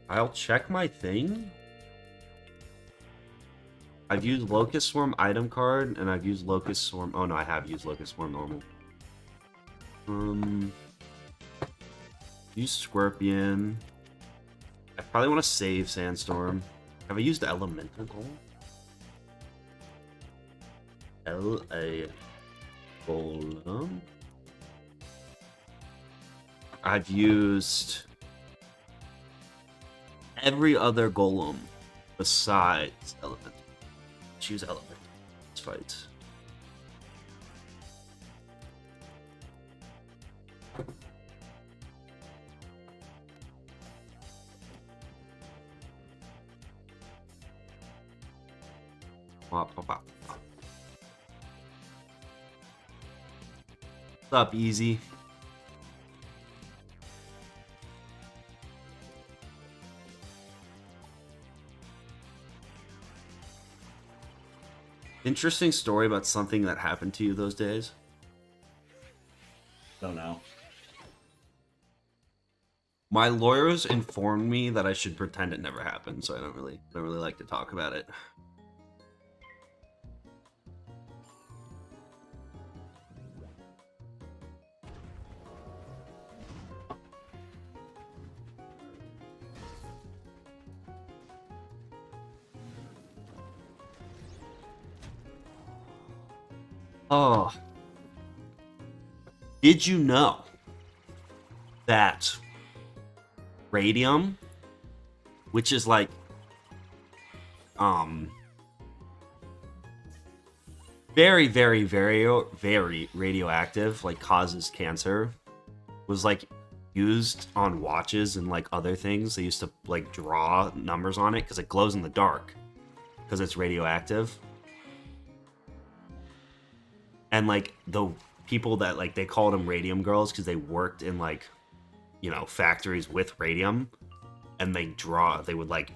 I'll check my thing. I've used Locust Swarm item card, and I've used Locust Swarm... Oh no, I have used Locust Swarm normal. Use Scorpion. I probably want to save Sandstorm. Have I used Elemental Golem? L.A. Golem? I've used every other Golem besides Elemental. Choose Element. Let's fight. What's up, Easy? Interesting story about something that happened to you those days? Don't know. My lawyers informed me that I should pretend it never happened, so I don't really like to talk about it. Oh. Did you know that radium, which is like very radioactive, like causes cancer, was like used on watches and like other things? They used to like draw numbers on it because it glows in the dark because it's radioactive. And like the people that like, they called them radium girls because they worked in like, you know, factories with radium, and they would like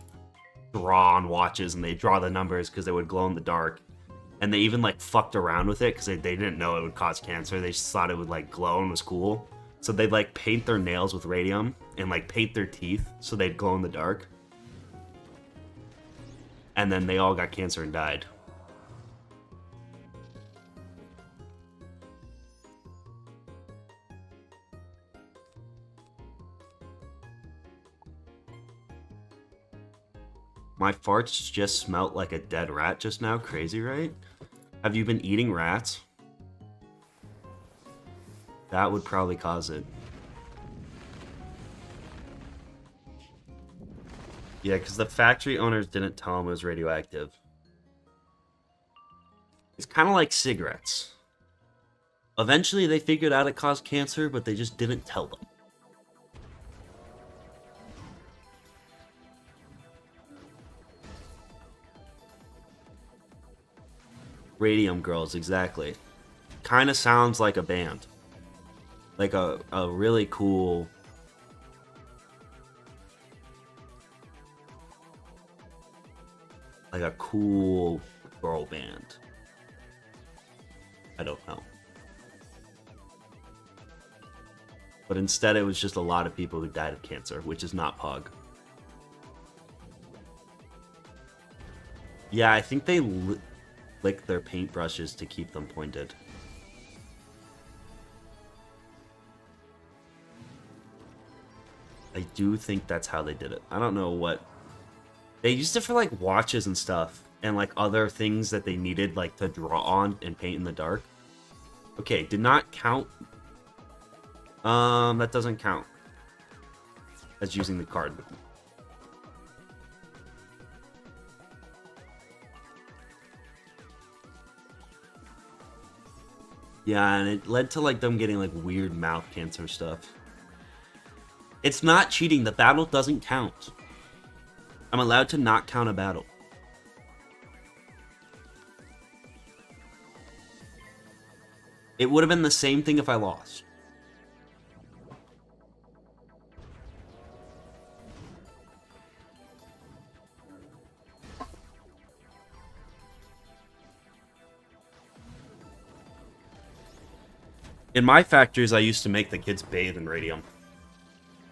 draw on watches and they draw the numbers because they would glow in the dark. And they even like fucked around with it because they didn't know it would cause cancer. They just thought it would like glow and was cool. So they'd like paint their nails with radium and like paint their teeth so they'd glow in the dark. And then they all got cancer and died. My farts just smelt like a dead rat just now. Crazy, right? Have you been eating rats? That would probably cause it. Yeah, because the factory owners didn't tell them it was radioactive. It's kind of like cigarettes. Eventually they figured out it caused cancer, but they just didn't tell them. Radium Girls, exactly. Kind of sounds like a band. Like a really cool... like a cool girl band. I don't know. But instead it was just a lot of people who died of cancer, which is not Pug. Yeah, I think they lick their paintbrushes to keep them pointed. I do think that's how they did it. I don't know what... They used it for like watches and stuff, and like other things that they needed like to draw on and paint in the dark. Okay, did not count. That doesn't count as using the card. Yeah, and it led to like them getting like weird mouth cancer stuff. It's not cheating. The battle doesn't count. I'm allowed to not count a battle. It would have been the same thing if I lost. In my factories, I used to make the kids bathe in radium.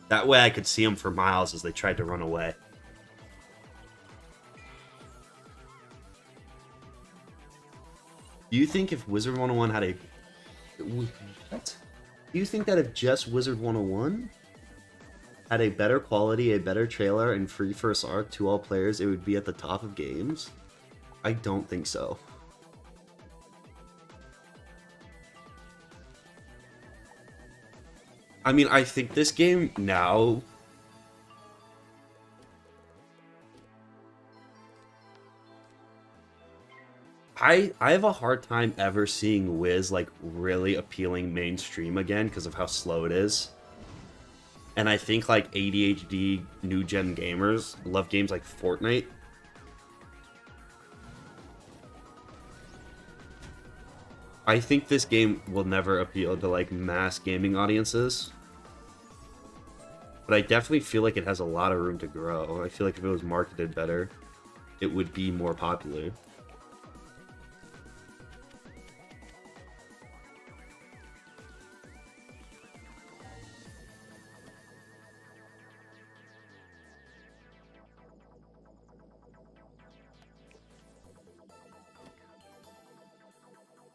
That way I could see them for miles as they tried to run away. Do you think if WIZARD101 had a... What? Do you think that if just WIZARD101 had a better quality, a better trailer, and free first arc to all players, it would be at the top of games? I don't think so. I mean, I think this game now... I have a hard time ever seeing Wiz like really appealing mainstream again because of how slow it is. And I think like ADHD new gen gamers love games like Fortnite. I think this game will never appeal to like mass gaming audiences. But I definitely feel like it has a lot of room to grow. I feel like if it was marketed better, it would be more popular.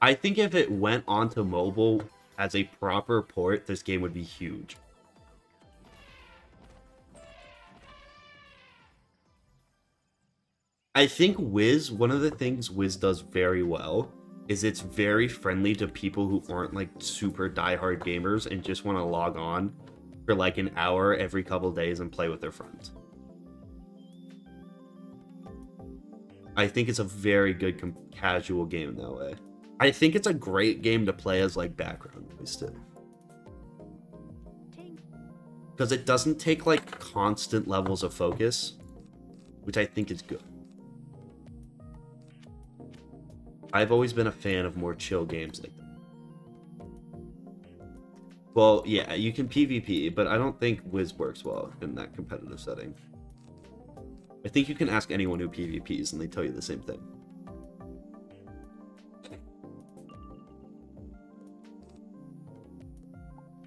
I think if it went onto mobile as a proper port, this game would be huge. I think one of the things Wiz does very well is it's very friendly to people who aren't like super diehard gamers and just want to log on for like an hour every couple days and play with their friends. I think it's a very good casual game that way. I think it's a great game to play as like background noise too. Because it doesn't take like constant levels of focus, which I think is good. I've always been a fan of more chill games like that. Well, yeah, you can PvP, but I don't think Wiz works well in that competitive setting. I think you can ask anyone who PvPs and they tell you the same thing.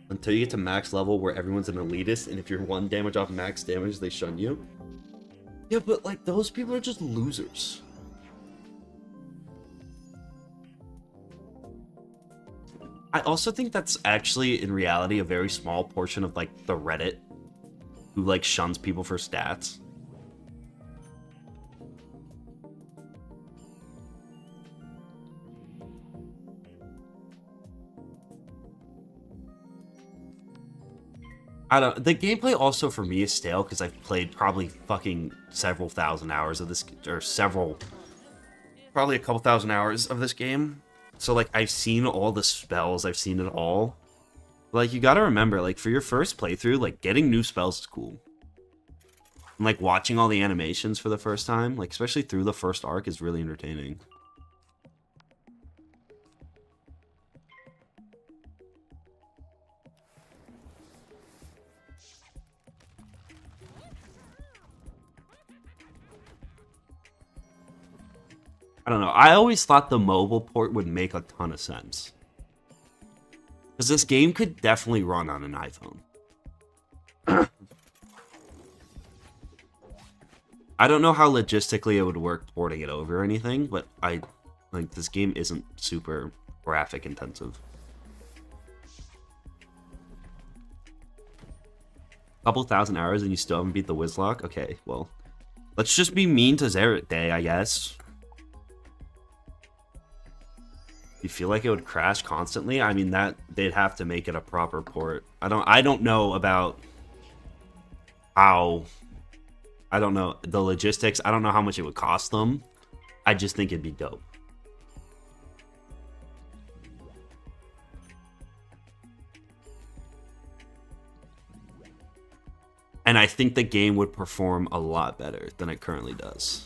Until you get to max level where everyone's an elitist, and if you're 1 damage off max damage, they shun you. Yeah, but like those people are just losers. I also think that's actually, in reality, a very small portion of, like, the Reddit who, like, shuns people for stats. I don't... The gameplay also, for me, is stale, because I've played probably fucking several thousand hours of this... Or several... Probably a couple thousand hours of this game. So, like, I've seen all the spells, I've seen it all. Like, you gotta remember, like, for your first playthrough, like, getting new spells is cool. And, like, watching all the animations for the first time, like, especially through the first arc, is really entertaining. I don't know. I always thought the mobile port would make a ton of sense. Because this game could definitely run on an iPhone. I don't know how logistically it would work porting it over or anything, but this game isn't super graphic intensive. Couple thousand hours and you still haven't beat the Wizlock? Okay, well, let's just be mean to Xerath Day, I guess. You feel like it would crash constantly? I mean, that they'd have to make it a proper port. I don't know about how... I don't know the logistics. I don't know how much it would cost them. I just think it'd be dope. And I think the game would perform a lot better than it currently does.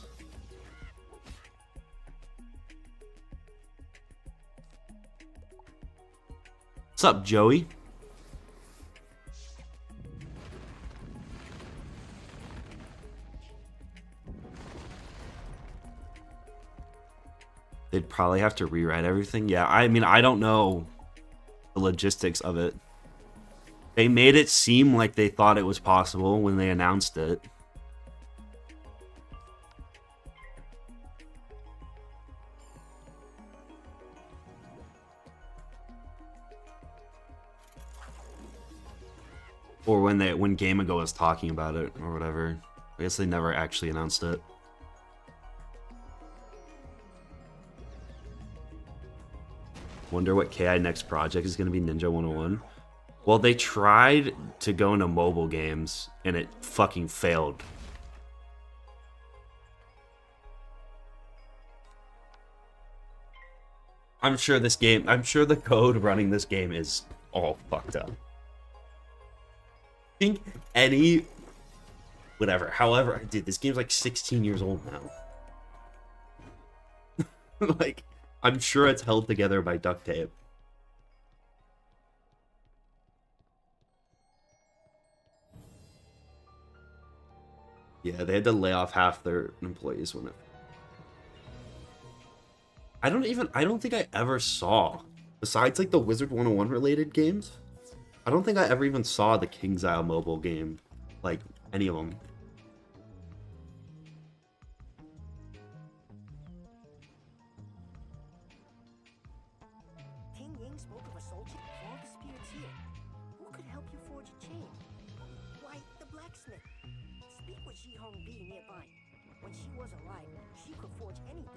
What's up, Joey? They'd probably have to rewrite everything. Yeah, I mean, I don't know the logistics of it. They made it seem like they thought it was possible when they announced it. Or when Game Ago was talking about it or whatever. I guess they never actually announced it. Wonder what KI next project is going to be. Ninja 101. Well, they tried to go into mobile games and it fucking failed. I'm sure the code running this game is all fucked up. I think however, dude, this game's like 16 years old now. Like, I'm sure it's held together by duct tape. Yeah, they had to lay off half their employees when it... I don't think I ever saw, besides like the WIZARD101 related games, I don't think I ever even saw the KingsIsle mobile game, like any of them. king spoke of a soul chain for all the spirits here. Who could help you forge a chain? Why, the blacksmith. Speak with Ji Hong Bi nearby. When she was alive, she could forge anything.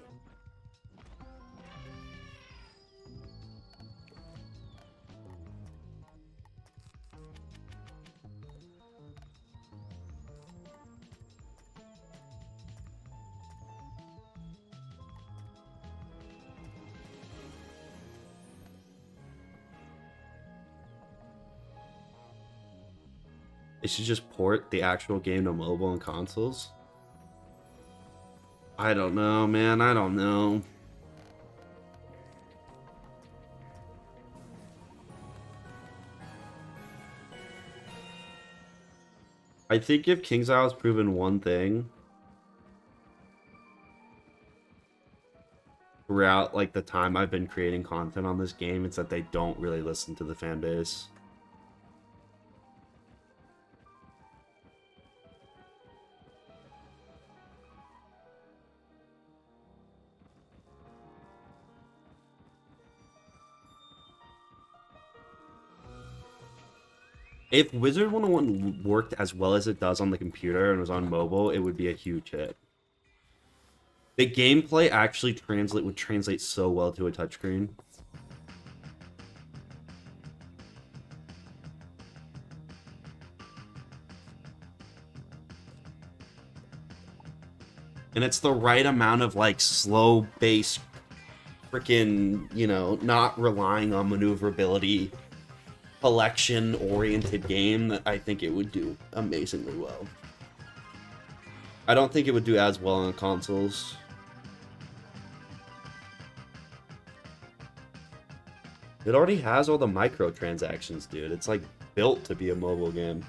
They should just port the actual game to mobile and consoles. I don't know, man. I don't know. I think if King's Isle has proven one thing throughout like the time I've been creating content on this game, it's that they don't really listen to the fan base. If WIZARD101 worked as well as it does on the computer and was on mobile, it would be a huge hit. The gameplay actually would translate so well to a touchscreen. And it's the right amount of like slow bass, freaking, you know, not relying on maneuverability, collection-oriented game that I think it would do amazingly well. I don't think it would do as well on consoles. It already has all the microtransactions, dude. It's like built to be a mobile game.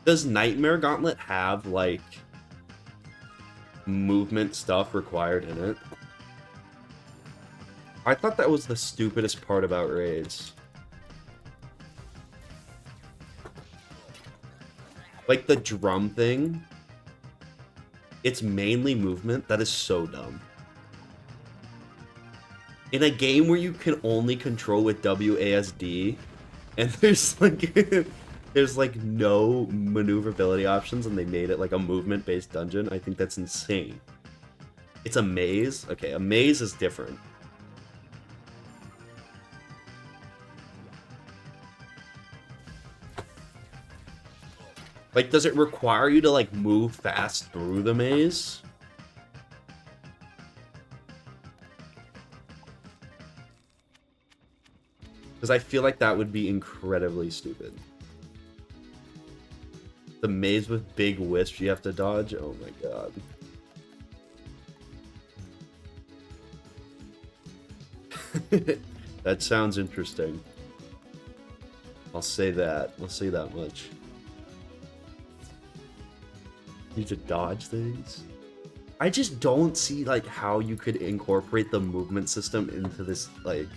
Does Nightmare Gauntlet have, like, movement stuff required in it? I thought that was the stupidest part about raids. Like, the drum thing, it's mainly movement. That is so dumb. In a game where you can only control with WASD, and there's, like... There's like no maneuverability options and they made it like a movement-based dungeon. I think that's insane. It's a maze. Okay, a maze is different. Like, does it require you to like move fast through the maze? Because I feel like that would be incredibly stupid. The maze with big wisps you have to dodge? Oh my god. That sounds interesting. I'll say that. I'll say that much. Need to dodge things? I just don't see like how you could incorporate the movement system into this like...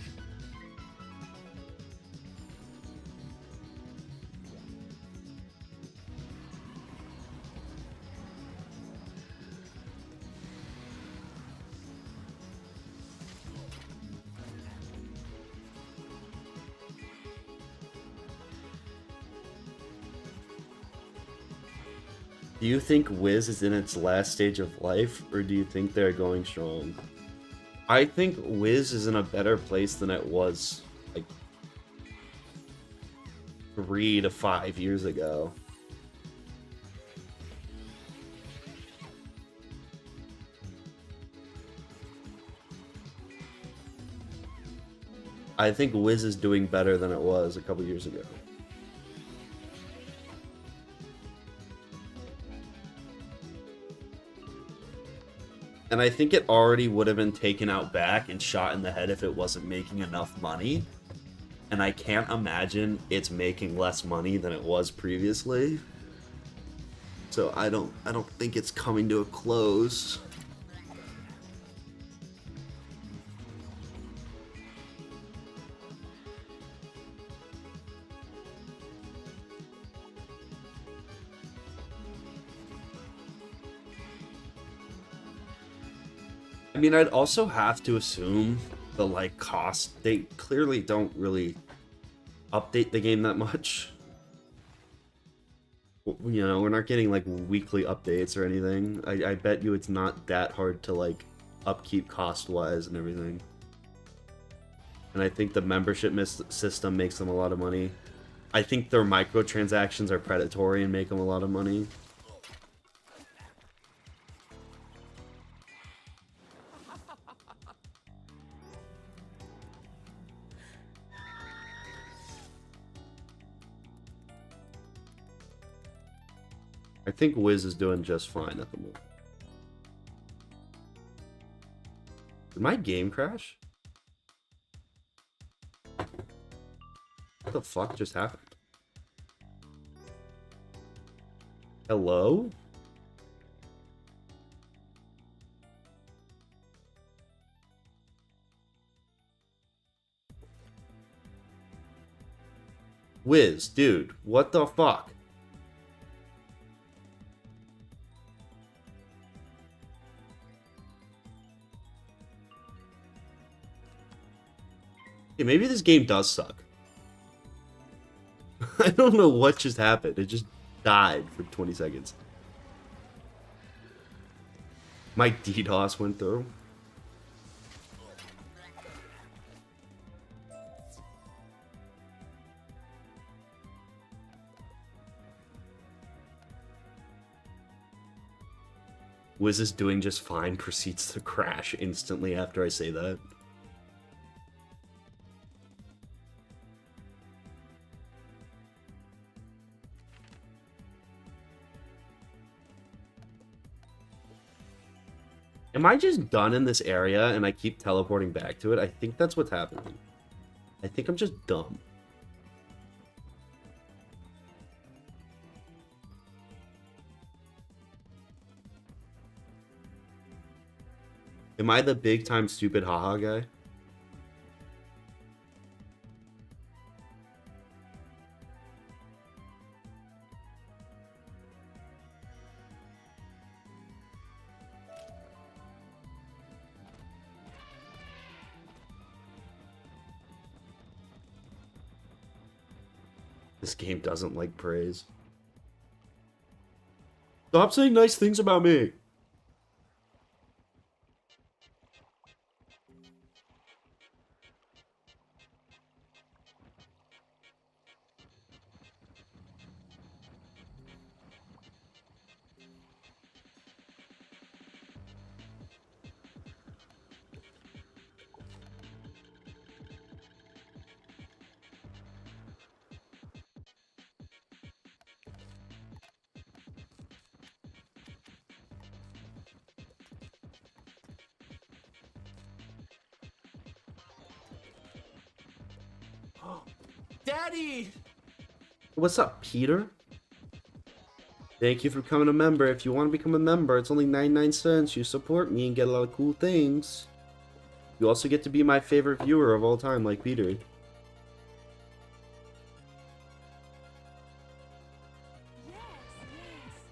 Do you think Wiz is in its last stage of life, or do you think they're going strong? I think Wiz is in a better place than it was, like, 3 to 5 years ago. I think Wiz is doing better than it was a couple years ago. And I think it already would have been taken out back and shot in the head if it wasn't making enough money. And I can't imagine it's making less money than it was previously. So I don't think it's coming to a close. I mean, I'd also have to assume the, like, cost. They clearly don't really update the game that much. You know, we're not getting, like, weekly updates or anything. I bet you it's not that hard to, like, upkeep cost-wise and everything. And I think the membership system makes them a lot of money. I think their microtransactions are predatory and make them a lot of money. I think Wiz is doing just fine at the moment. Did my game crash? What the fuck just happened? Hello? Wiz, dude, what the fuck? Yeah, maybe this game does suck. I don't know what just happened. It just died for 20 seconds. My DDoS went through. Wiz is doing just fine, proceeds to crash instantly after I say that. Am I just done in this area and I keep teleporting back to it? I think that's what's happening. I think I'm just dumb. Am I the big time stupid haha guy? This game doesn't like praise. Stop saying nice things about me. Daddy! What's up, Peter? Thank you for becoming a member. If you want to become a member, it's only 99 cents. You support me and get a lot of cool things. You also get to be my favorite viewer of all time, like Peter. Yes,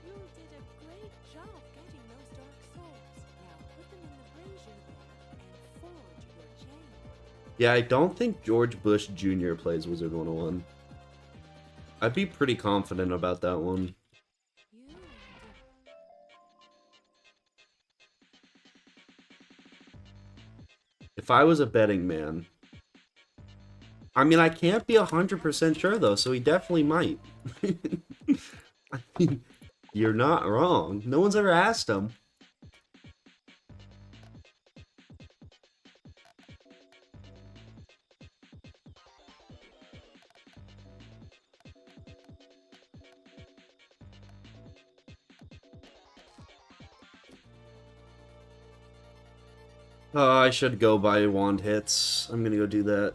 you did a great job getting those dark souls. Now put them in the brazier there and forge your chain. Yeah, I don't think George Bush Jr. plays WIZARD101. I'd be pretty confident about that one. If I was a betting man... I mean, I can't be 100% sure, though, so he definitely might. I mean, you're not wrong. No one's ever asked him. I should go buy wand hits. I'm gonna go do that.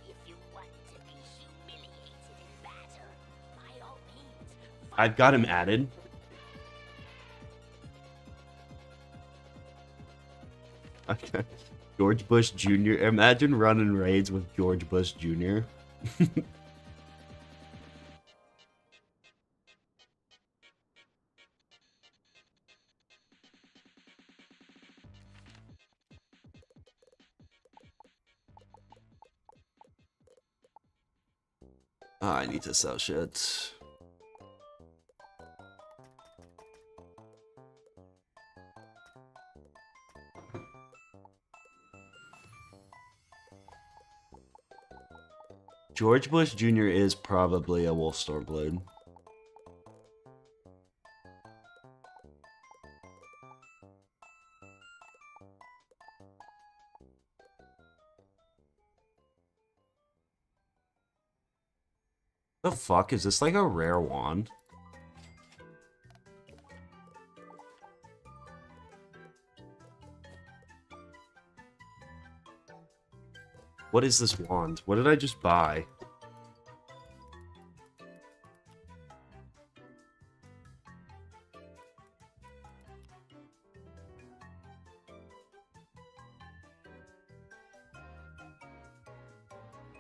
If you want to be humiliated in battle, by all means, I've got him added. Okay. George Bush Jr. Imagine running raids with George Bush Jr. I need to sell shit. George Bush Jr. is probably a Wolf Stormblade. The fuck? Is this like a rare wand? What is this wand? What did I just buy?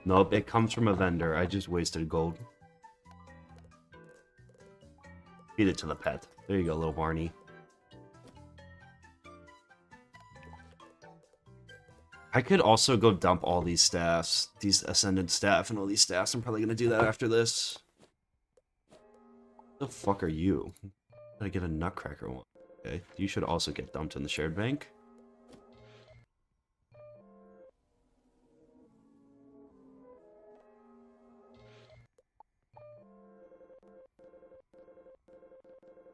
Nope, it comes from a vendor. I just wasted gold. Feed it to the pet. There you go, little Barney. I could also go dump all these staffs, these Ascendant staff and all these staffs. I'm probably going to do that after this. The fuck are you? Gotta get a Nutcracker one. Okay, you should also get dumped in the shared bank.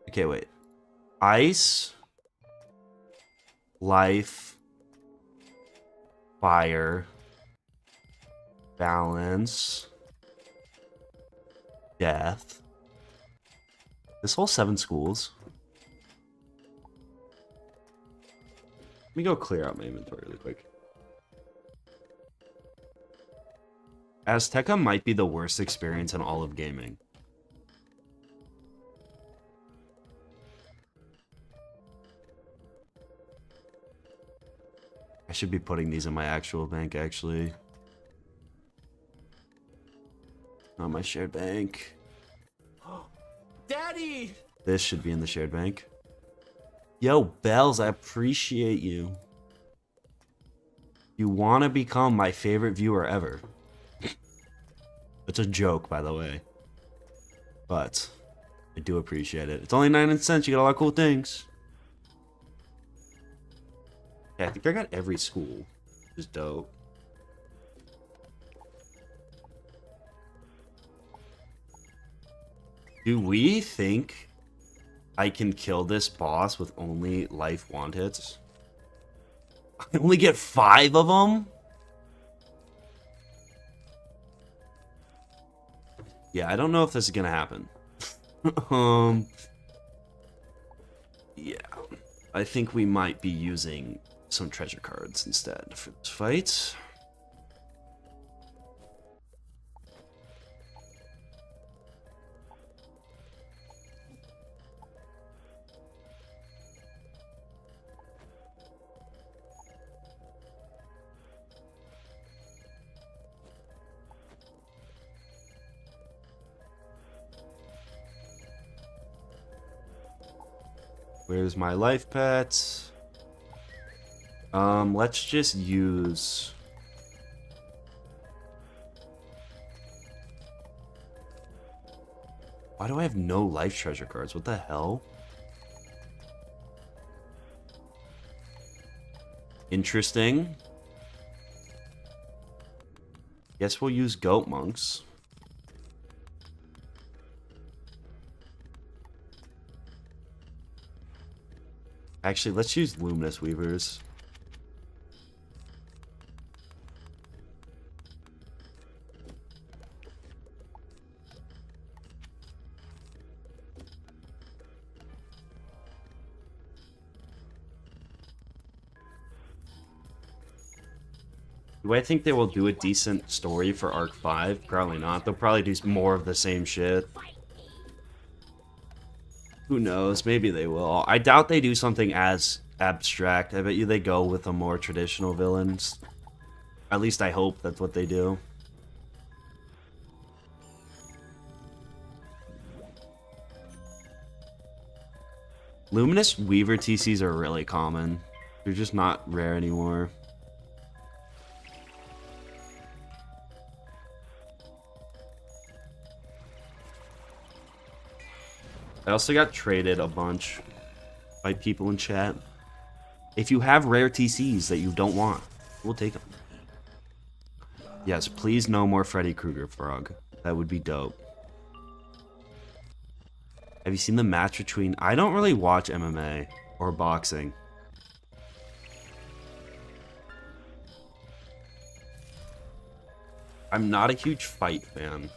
Okay, wait. Ice, life, fire, balance, death. This whole 7 schools. Let me go clear out my inventory really quick. Azteca might be the worst experience in all of gaming. I should be putting these in my actual bank, actually. Not my shared bank. Daddy! This should be in the shared bank. Yo, Bells, I appreciate you. You want to become my favorite viewer ever. It's a joke, by the way. But I do appreciate it. It's only 9 cents. You get a lot of cool things. Yeah, I think I got every school. Which is dope. Do we think I can kill this boss with only life wand hits? I only get 5 of them? Yeah, I don't know if this is gonna happen. Yeah. I think we might be using some treasure cards instead for this fight. Where's my life pet? Let's just use... Why do I have no life treasure cards? What the hell? Interesting. Guess we'll use goat monks. Actually, let's use luminous weavers. Do I think they will do a decent story for Arc 5? Probably not. They'll probably do more of the same shit. Who knows? Maybe they will. I doubt they do something as abstract. I bet you they go with the more traditional villains. At least I hope that's what they do. Luminous Weaver TCs are really common. They're just not rare anymore. I also got traded a bunch by people in chat. If you have rare TCs that you don't want, we'll take them. Yes, please no more Freddy Krueger frog. That would be dope. Have you seen the match between... I don't really watch MMA or boxing. I'm not a huge fight fan.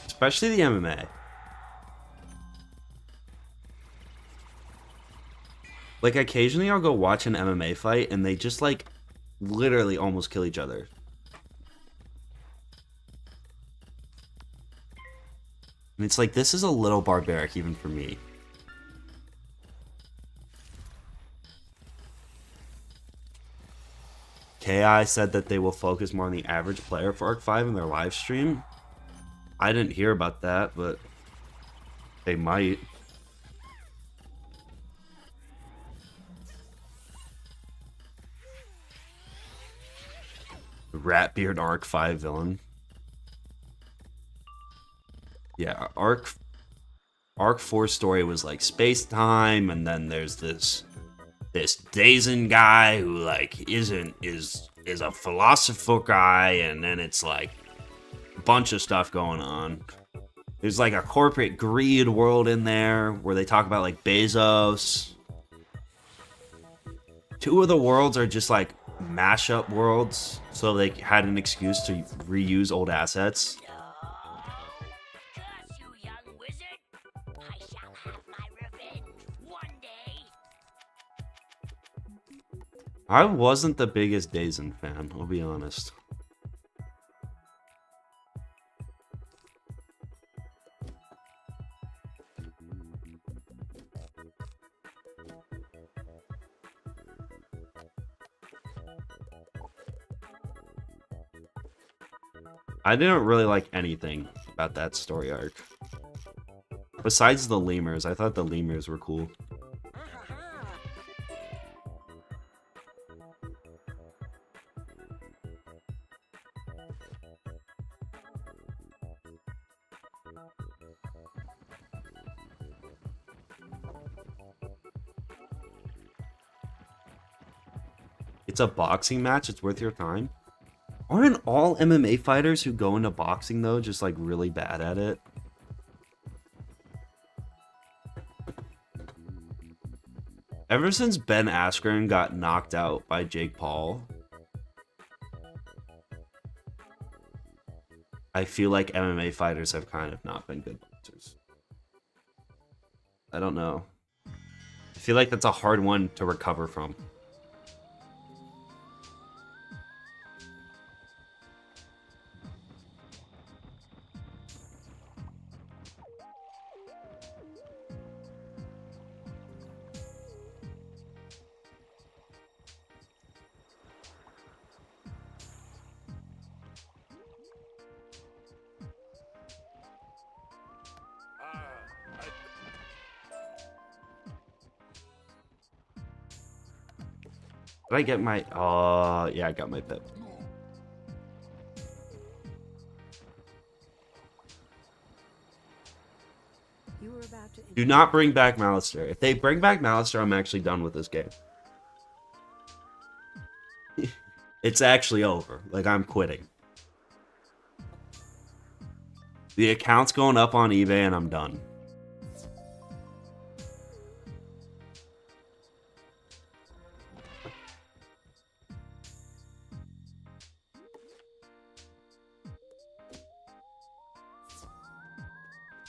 Especially the MMA. Like, occasionally I'll go watch an MMA fight and they just, like, literally almost kill each other. And it's like, this is a little barbaric even for me. KI said that they will focus more on the average player for Arc 5 in their live stream. I didn't hear about that, but they might. Ratbeard Arc 5 villain. Yeah, Arc 4 story was like space time, and then there's this Dazen guy who like is a philosopher guy, and then it's like a bunch of stuff going on. There's like a corporate greed world in there where they talk about like Bezos. 2 of the worlds are just like mashup worlds, so they had an excuse to reuse old assets. Curse you, young wizard! I shall have my revenge one day. I wasn't the biggest Dazen fan, I'll be honest. I didn't really like anything about that story arc. Besides the lemurs, I thought the lemurs were cool. It's a boxing match, it's worth your time. Aren't all MMA fighters who go into boxing, though, just, like, really bad at it? Ever since Ben Askren got knocked out by Jake Paul, I feel like MMA fighters have kind of not been good boxers. I don't know. I feel like that's a hard one to recover from. Did I get my... yeah, I got my pip. You were about to Do not bring back MALISTAIRE. If they bring back MALISTAIRE, I'm actually done with this game. It's actually over. Like, I'm quitting. The account's going up on eBay and I'm done.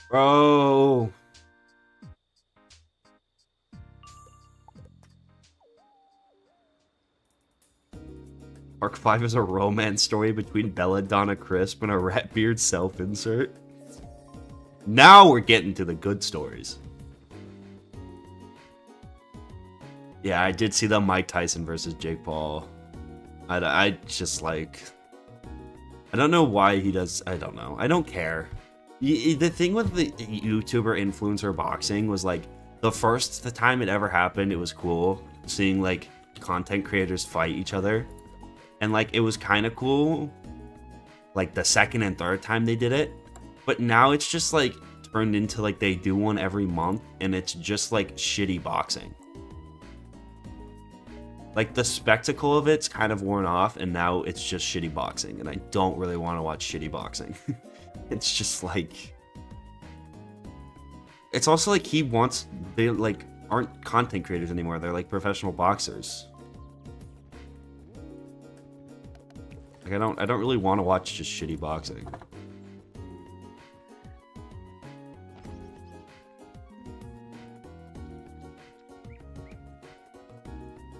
Bro. Arc 5 is a romance story between Belladonna Crisp and a Ratbeard self-insert. Now we're getting to the good stories. Yeah, I did see the Mike Tyson versus Jake Paul. I just like... I don't know why he does... I don't know. I don't care. The thing with the YouTuber influencer boxing was like, the time it ever happened, it was cool seeing like content creators fight each other. And like, it was kind of cool like the second and third time they did it. But now it's just like turned into like they do one every month and it's just like shitty boxing. Like the spectacle of it's kind of worn off and now it's just shitty boxing and I don't really want to watch shitty boxing. It's just like... It's also like they like aren't content creators anymore. They're like professional boxers. Like I don't really want to watch just shitty boxing.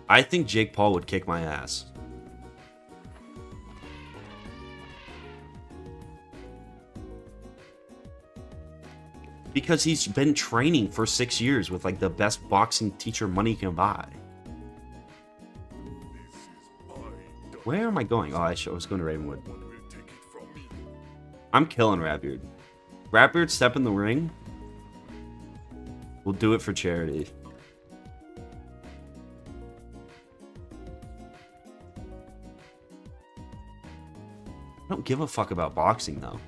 I think Jake Paul would kick my ass. Because he's been training for 6 years with like the best boxing teacher money can buy. Where am I going? Oh, I was going to Ravenwood. I'm killing Ratbeard. Ratbeard, step in the ring. We'll do it for charity. I don't give a fuck about boxing though.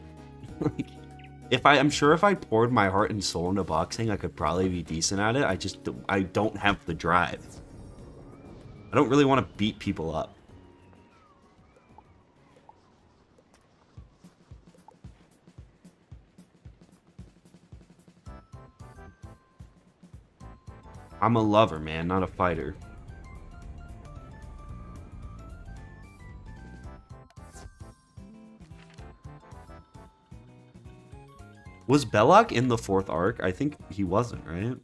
Like, I'm sure if I poured my heart and soul into boxing, I could probably be decent at it. I don't have the drive. I don't really want to beat people up. I'm a lover, man, not a fighter. Was Belloc in the 4th arc? I think he wasn't, right?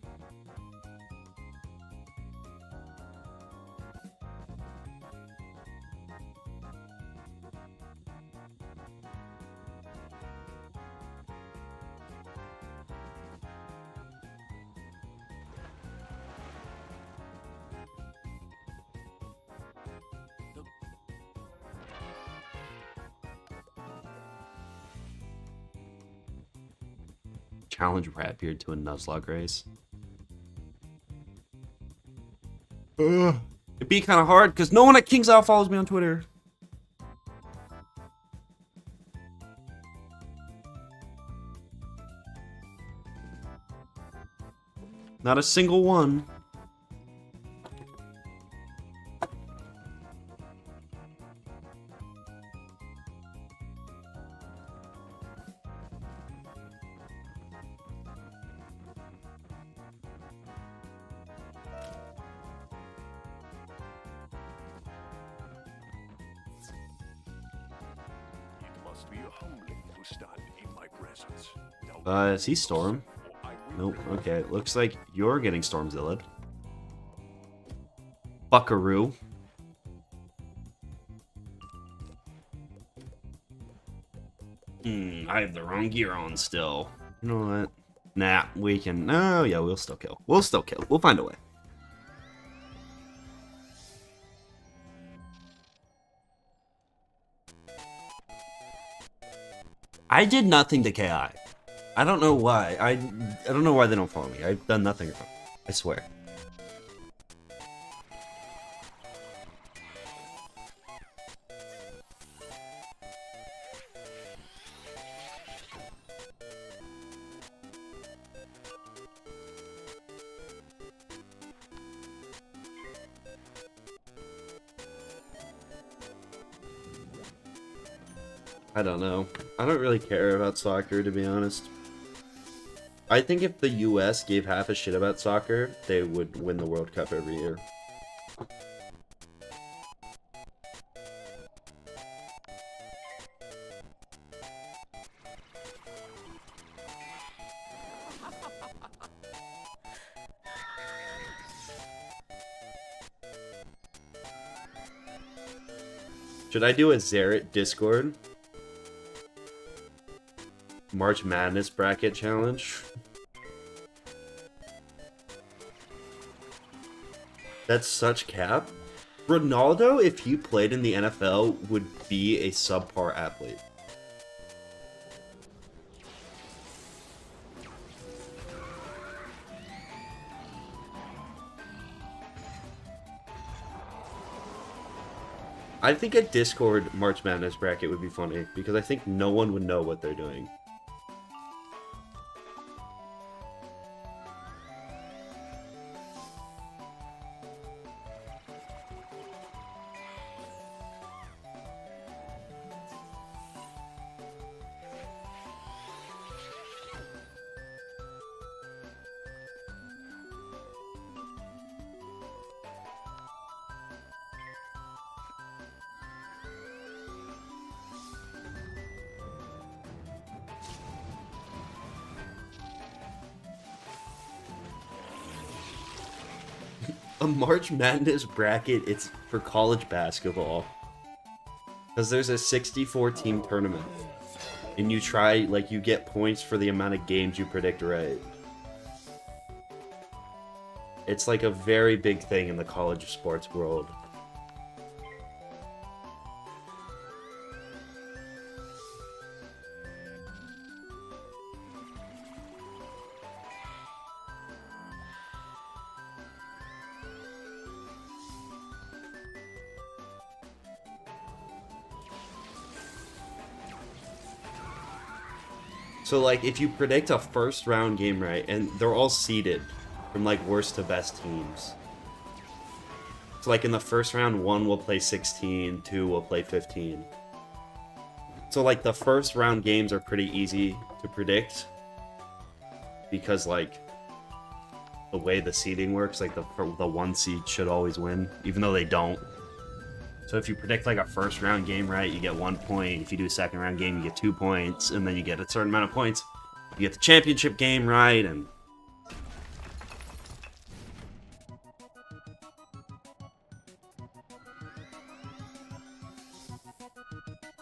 Challenge Ratbeard to a Nuzlocke race. It'd be kind of hard because no one at King's Out follows me on Twitter. Not a single one. Is he Storm? Nope. Okay, looks like you're getting Stormzillaed. Buckaroo. I have the wrong gear on still. You know what? Nah, we can... No, yeah, we'll still kill. We'll still kill. We'll find a way. I did nothing to KI. I don't know why. I don't know why they don't follow me. I've done nothing wrong. I swear. I don't know. I don't really care about soccer, to be honest. I think if the US gave half a shit about soccer, they would win the World Cup every year. Should I do a Xerath Discord? March Madness bracket challenge? That's such cap. Ronaldo, if he played in the NFL, would be a subpar athlete. I think a Discord March Madness bracket would be funny, because I think no one would know what they're doing. a March Madness bracket, it's for college basketball. Because there's a 64 team tournament. And you try, like, you get points for the amount of games you predict right. It's like a very big thing in the college sports world. So, like, if you predict a first round game right, and they're all seeded from, like, worst to best teams. So, like, in the first round, 1 will play 16, 2 will play 15. So, like, the first round games are pretty easy to predict. Because, like, the way the seeding works, like, the 1 seed should always win, even though they don't. So if you predict like a first round game right, you get 1 point. If you do a second round game, you get 2 points, and then you get a certain amount of points. You get the championship game right, and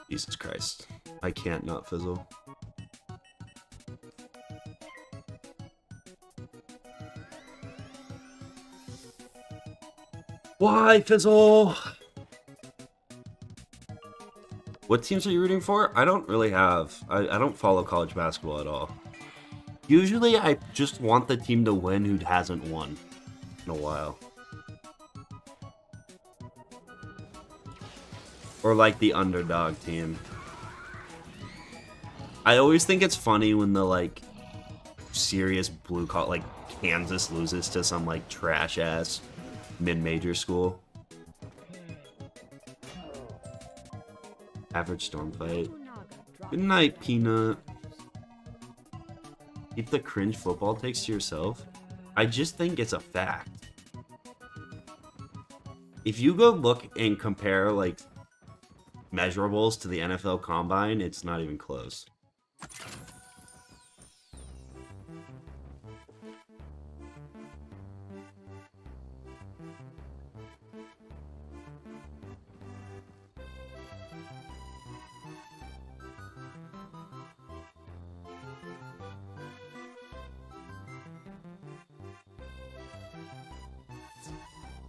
Jesus Christ, I can't not fizzle. Why fizzle? What teams are you rooting for? I don't really have. I don't follow college basketball at all. Usually, I just want the team to win who hasn't won in a while. Or like the underdog team. I always think it's funny when the like serious blue collar, like Kansas loses to some like trash ass mid-major school. Average storm fight. Good night, Peanut. Keep the cringe football takes to yourself. I just think it's a fact. If you go look and compare like measurables to the NFL Combine, it's not even close.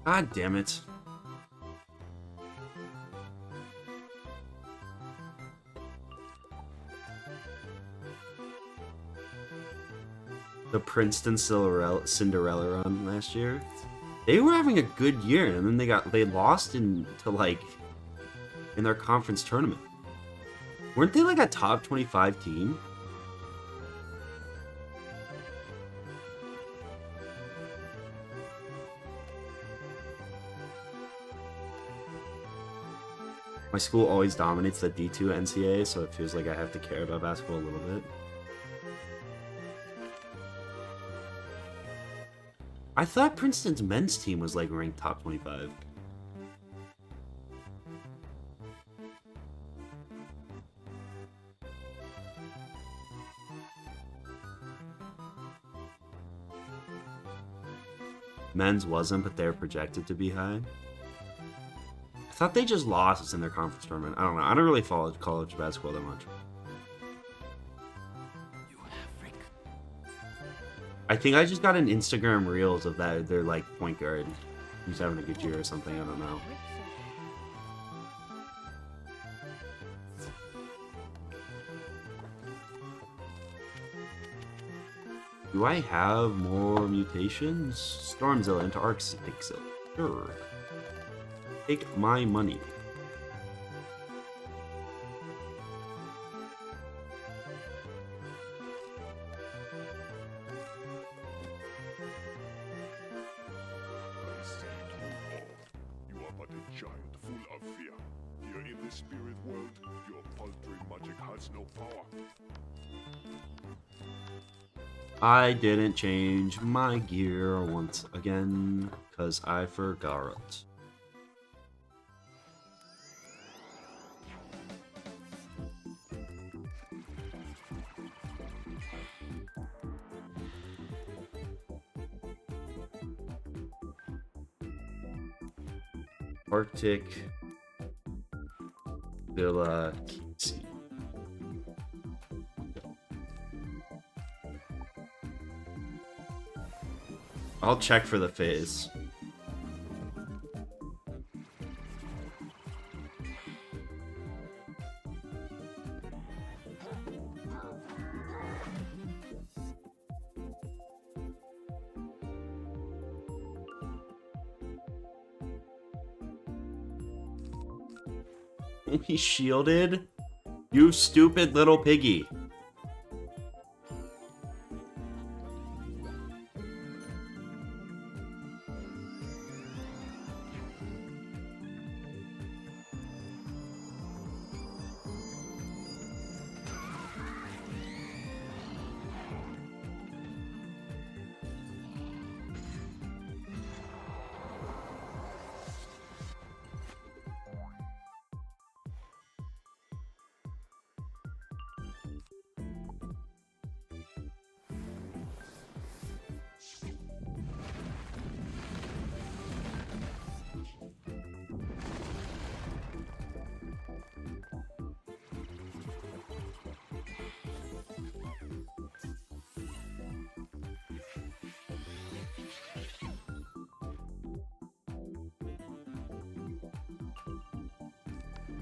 God damn it. The Princeton Cinderella run last year. They were having a good year, and then they lost in their conference tournament. Weren't they like a top 25 team? My school always dominates the D2 NCAA, so it feels like I have to care about basketball a little bit. I thought Princeton's men's team was like ranked top 25. Men's wasn't, but they're projected to be high. I thought they just lost in their conference tournament. I don't know. I don't really follow college basketball that much. I think I just got an Instagram Reels of that. They're like point guard. He's having a good year or something. I don't know. Do I have more mutations? Stormzilla into Arctixil. Sure. Take my money. You are but a giant full of fear. Here in the spirit world, your paltry magic has no power. I didn't change my gear once again, cause I forgot. Arctic Villa Casey. I'll check for the phase. He shielded? You stupid little piggy.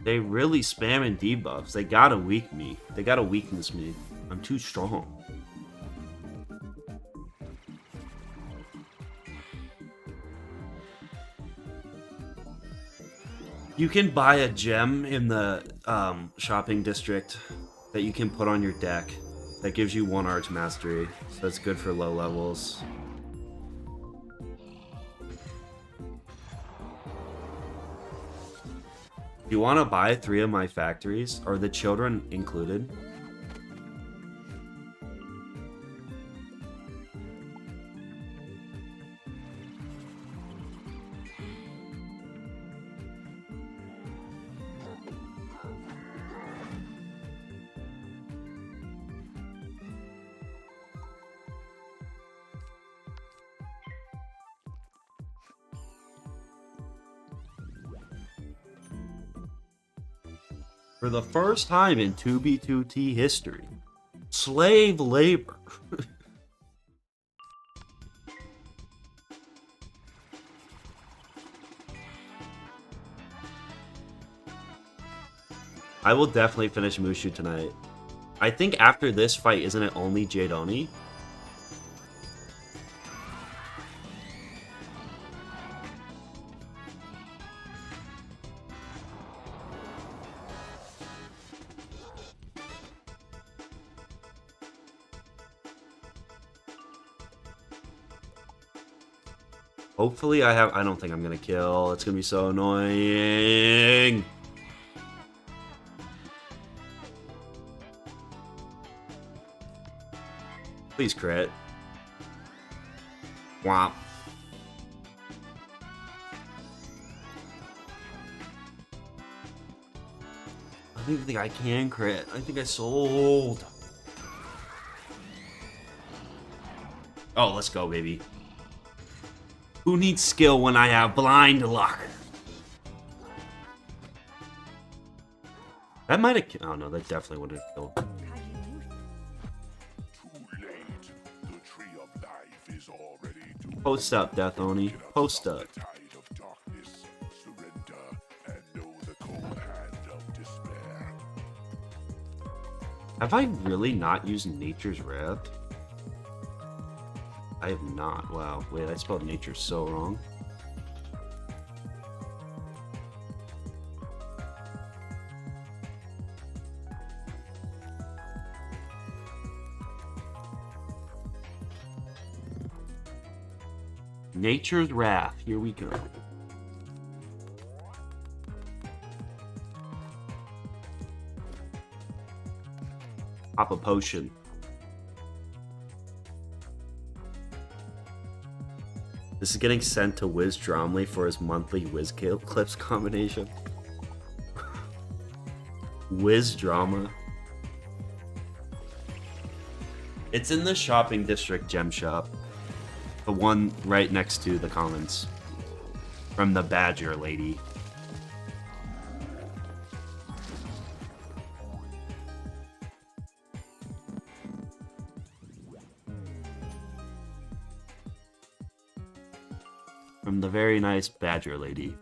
They really spamming debuffs. They gotta weak me. They gotta weakness me. I'm too strong. You can buy a gem in the shopping district that you can put on your deck that gives you 1 arch mastery. So that's good for low levels. You want to buy 3 of my factories? Are the children included? For the first time in 2B2T history, slave labor. I will definitely finish MOOSHU tonight. I think after this fight, isn't it only Jade Oni? Hopefully I don't think I'm gonna kill. It's gonna be so annoying. Please crit. Womp. I don't even think I can crit. I think I sold. Oh, let's go, baby. Who needs skill when I have blind luck? That might have... Oh, no, that definitely would have killed. Too late. The tree of life is already doomed. Post up, Death Oni. Post up. Tide of darkness. Surrender and know the cold hand of despair. Have I really not used Nature's Wrath? I have not. Wow. Wait, I spelled nature so wrong. Nature's Wrath. Here we go. Pop a potion. This is getting sent to WIZARD101 for his monthly WizClips combination. WIZARD101. It's in the shopping district gem shop. The one right next to the commons. From the Badger lady. from the very nice Badger Lady.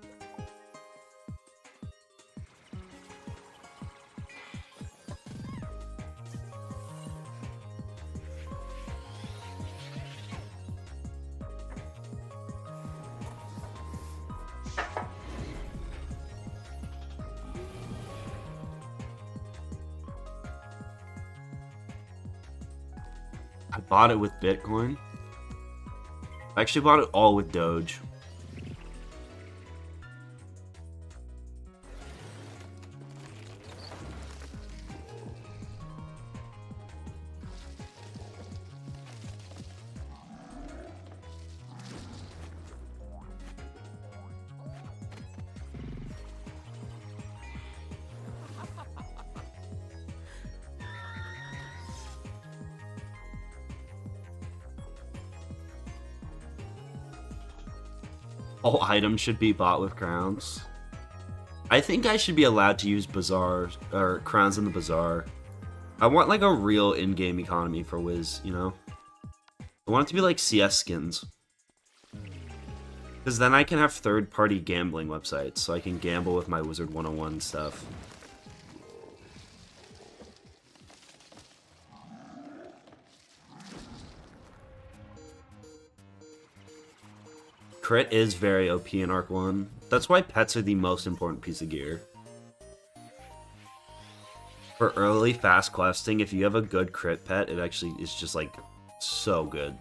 I bought it with Bitcoin. I actually bought it all with Doge. All items should be bought with crowns. I think I should be allowed to use bazaar or crowns in the bazaar. I want like a real in-game economy for Wiz, you know? I want it to be like CS skins. Because then I can have third-party gambling websites, so I can gamble with my WIZARD101 stuff. Crit is very OP in Arc 1. That's why pets are the most important piece of gear. For early fast questing, if you have a good crit pet, it actually is just like so good.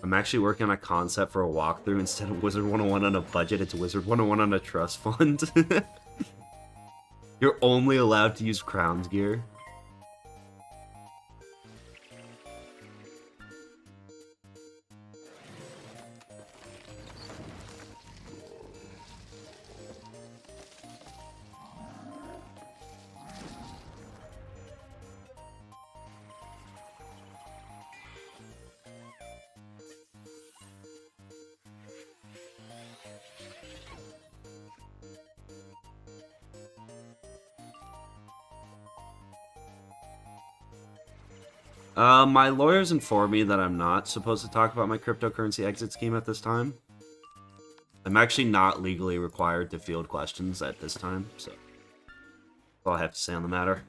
I'm actually working on a concept for a walkthrough. Instead of WIZARD101 on a budget, it's WIZARD101 on a trust fund. You're only allowed to use crowns gear. My lawyers informed me that I'm not supposed to talk about my cryptocurrency exit scheme at this time. I'm actually not legally required to field questions at this time, so that's all I have to say on the matter.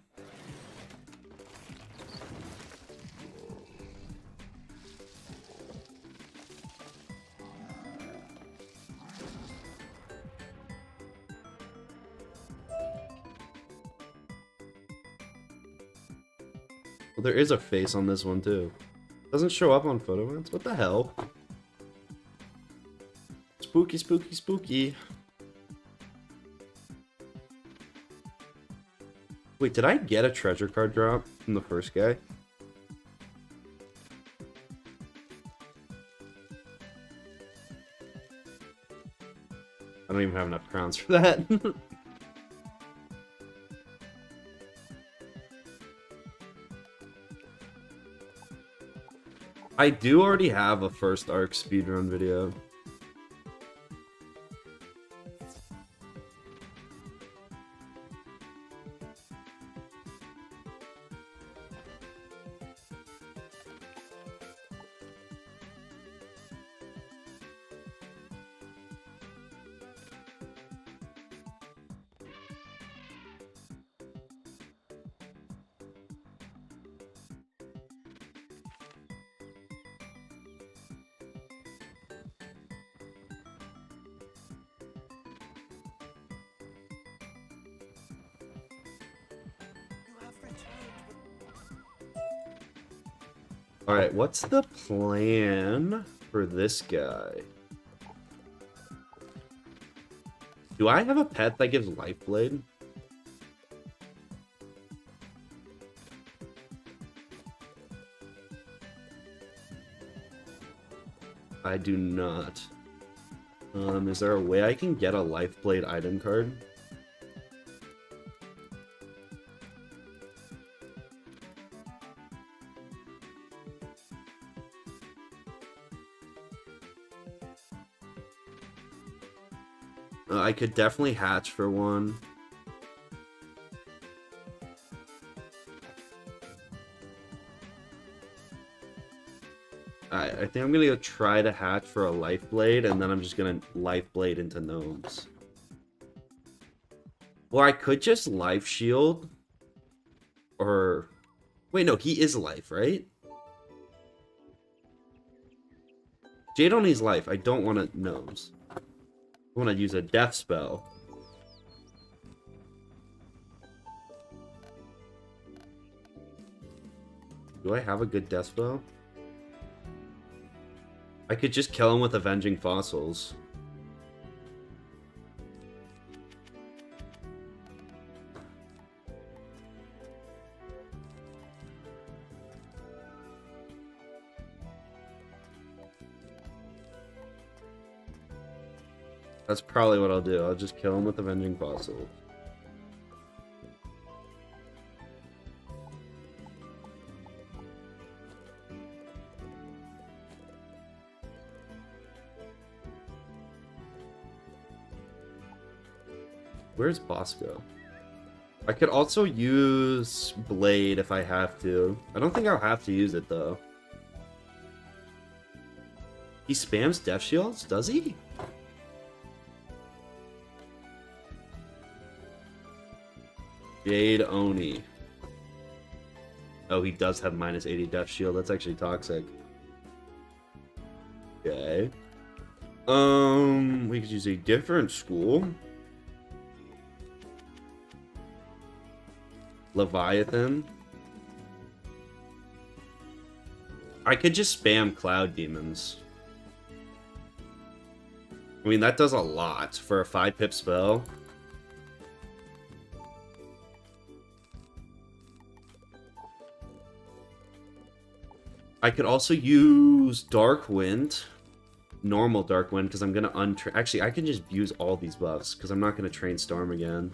Well, there is a face on this one, too. Doesn't show up on photo ones? What the hell? Spooky, spooky, spooky. Wait, did I get a treasure card drop from the first guy? I don't even have enough crowns for that. I do already have a first arc speedrun video. Alright, what's the plan for this guy? Do I have a pet that gives Lifeblade? I do not. Is there a way I can get a Lifeblade item card? I could definitely hatch for one. I think I'm gonna go try to hatch for a life blade, and then I'm just gonna life blade into gnomes. Or I could just life shield. Or wait, no, he is life, right? Jade on his life. I don't want to gnomes. I want to use a death spell. Do I have a good death spell? I could just kill him with Avenging Fossils. That's probably what I'll do. I'll just kill him with Avenging Fossils. Where's Bosco? I could also use Blade if I have to. I don't think I'll have to use it, though. He spams Death Shields? Does he? Jade Oni. Oh, he does have minus 80 Death Shield. That's actually toxic. Okay. We could use a different school. Leviathan. I could just spam Cloud Demons. I mean, that does a lot for a 5-pip spell. I could also use Dark Wind. Normal Dark Wind, because I'm going to actually, I can just use all these buffs, because I'm not going to train Storm again.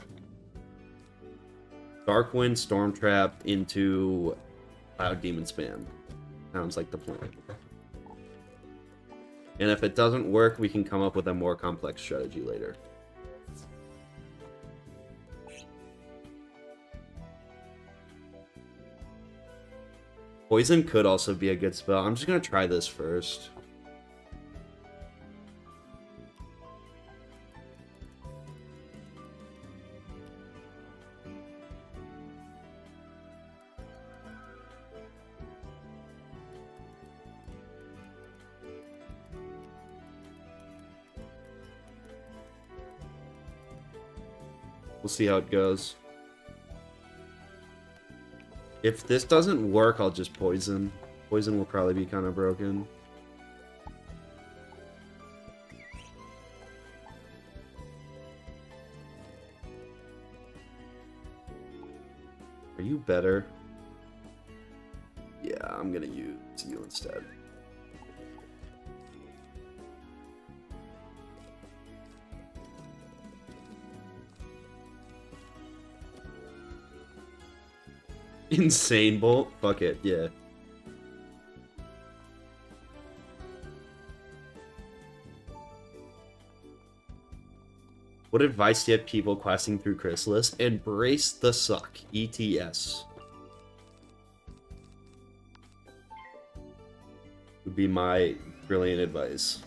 Dark Wind, Storm Trap into Cloud Demon spam. Sounds like the plan. And if it doesn't work, we can come up with a more complex strategy later. Poison could also be a good spell. I'm just going to try this first. We'll see how it goes. If this doesn't work, I'll just poison. Poison will probably be kind of broken. Are you better? Yeah, I'm gonna use you instead. Insane Bolt? Fuck it, yeah. What advice do you have people questing through Chrysalis? Embrace the suck. ETS. Would be my brilliant advice.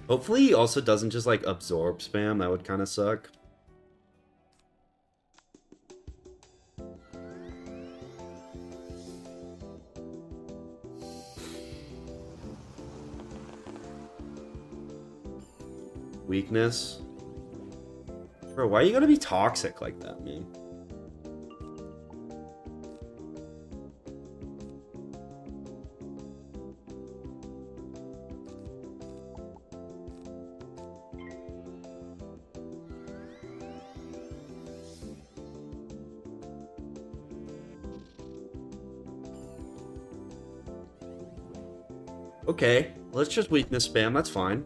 Hopefully he also doesn't just like absorb spam. That would kind of suck. Weakness. Bro, why are you gonna be toxic like that, man? Okay, let's just weakness spam, that's fine.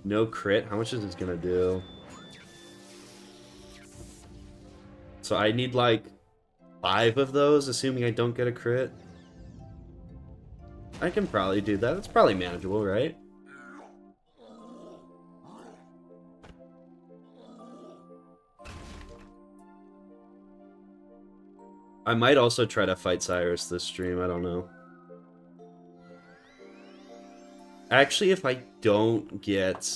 No crit? How much is this gonna do? So I need like 5 of those, assuming I don't get a crit. I can probably do that. It's probably manageable, right? I might also try to fight Cyrus this stream, I don't know. Actually, if I don't get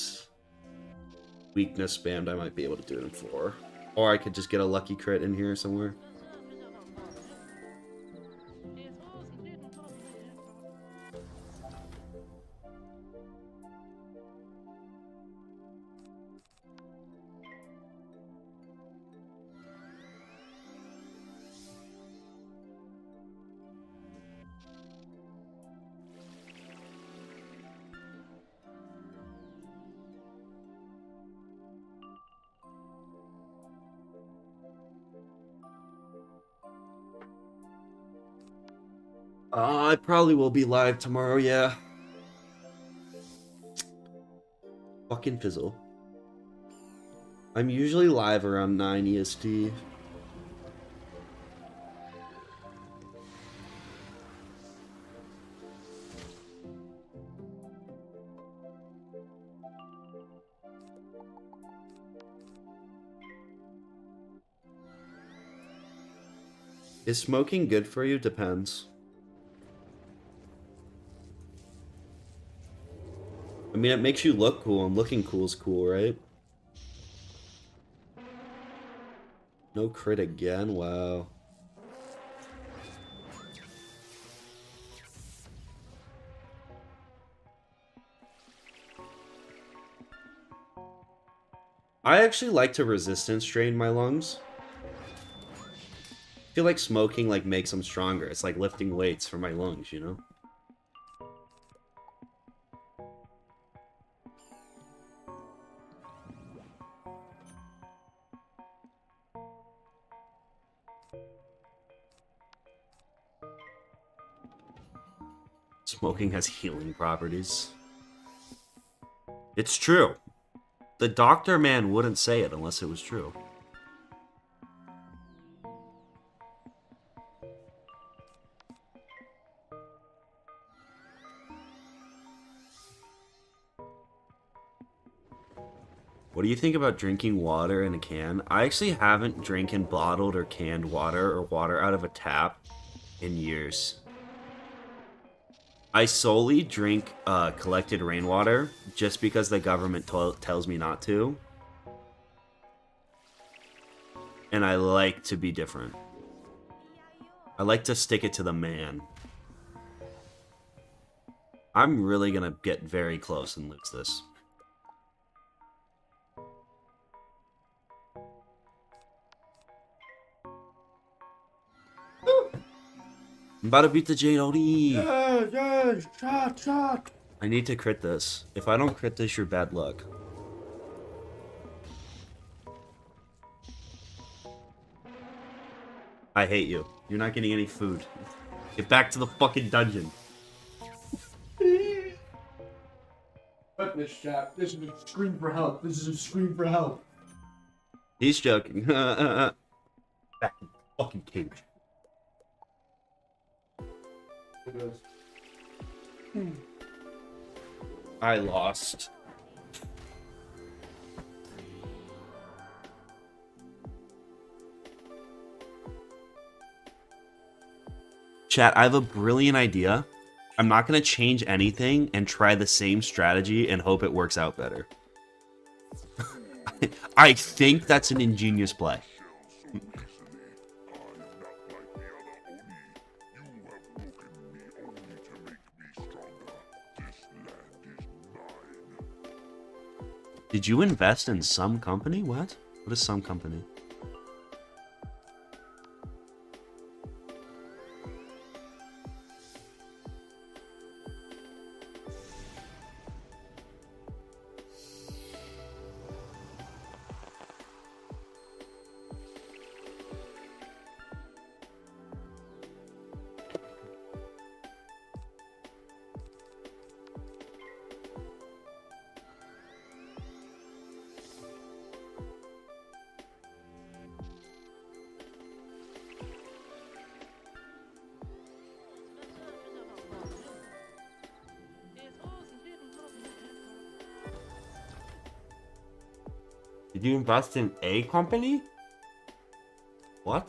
weakness spammed, I might be able to do it in 4. Or I could just get a lucky crit in here somewhere. I probably will be live tomorrow, yeah. Fucking fizzle. I'm usually live around 9 EST. Is smoking good for you? Depends. I mean, it makes you look cool, and looking cool is cool, right? No crit again? Wow. I actually like to resistance drain my lungs. I feel like smoking like makes them stronger. It's like lifting weights for my lungs, you know? Smoking has healing properties. It's true. The doctor man wouldn't say it unless it was true. What do you think about drinking water in a can? I actually haven't drinking bottled or canned water or water out of a tap in years. I solely drink collected rainwater just because the government tells me not to. And I like to be different. I like to stick it to the man. I'm really gonna get very close and lose this. I'm about to beat the JOD. Yeah, shot. I need to crit this. If I don't crit this, you're bad luck. I hate you. You're not getting any food. Get back to the fucking dungeon. Fuck this chat. This is a scream for help. This is a scream for help. He's joking. Back in the fucking cage. I lost. Chat, I have a brilliant idea. I'm not going to change anything and try the same strategy and hope it works out better. I think that's an ingenious play. Did you invest in some company? What? What is some company? Did you invest in a company? What?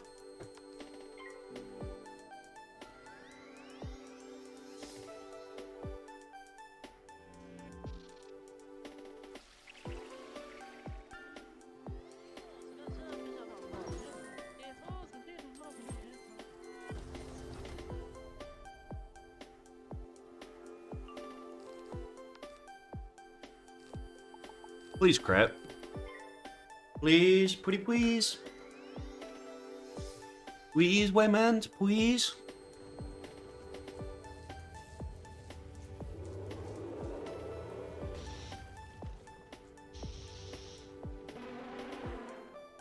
Please, crap. Please, pretty please. Please, women, please.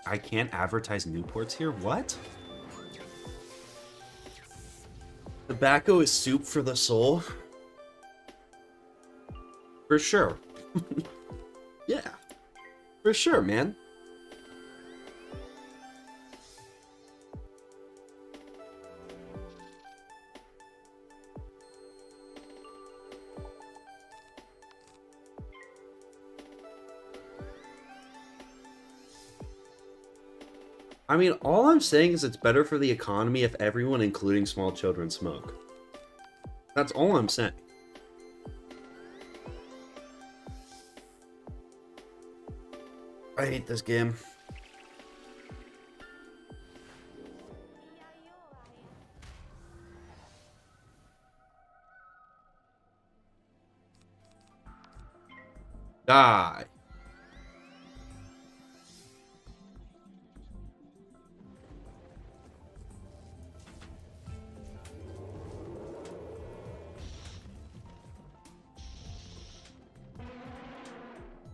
I can't advertise Newports here? What? Tobacco is soup for the soul? For sure. Yeah. For sure, man. I mean, all I'm saying is it's better for the economy if everyone, including small children, smoke. That's all I'm saying. I hate this game. Die.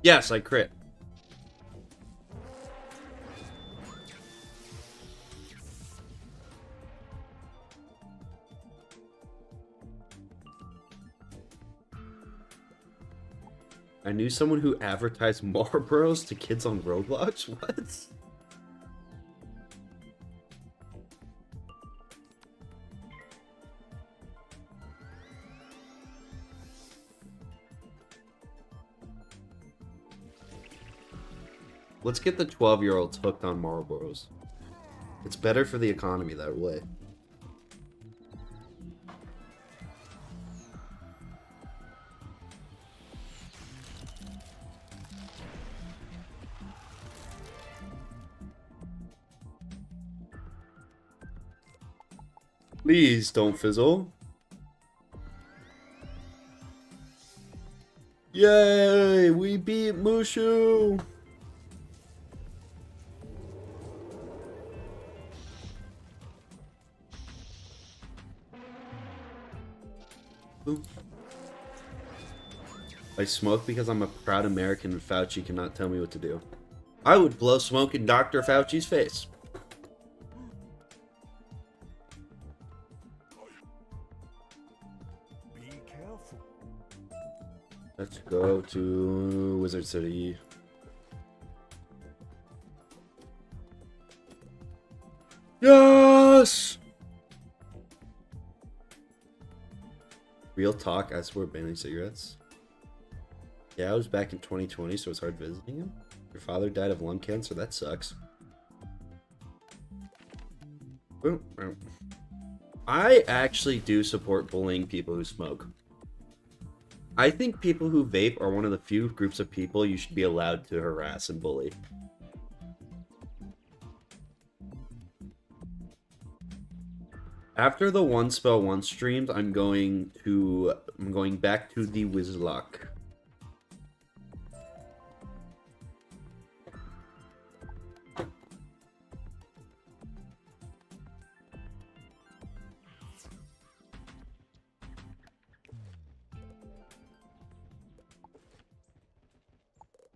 Yes, I crit. I knew someone who advertised Marlboros to kids on Roblox? What? Let's get the 12-year-olds hooked on Marlboros. It's better for the economy that way. Please don't fizzle. Yay! We beat MOOSHU! I smoke because I'm a proud American and Fauci cannot tell me what to do. I would blow smoke in Dr. Fauci's face. Be careful. Let's go to Wizard City. Yes! Real talk, I swear banning cigarettes. Yeah, I was back in 2020, so it's hard visiting him. Your father died of lung cancer? That sucks. I actually do support bullying people who smoke. I think people who vape are one of the few groups of people you should be allowed to harass and bully. After the one spell one streams, I'm going back to the Wizlock.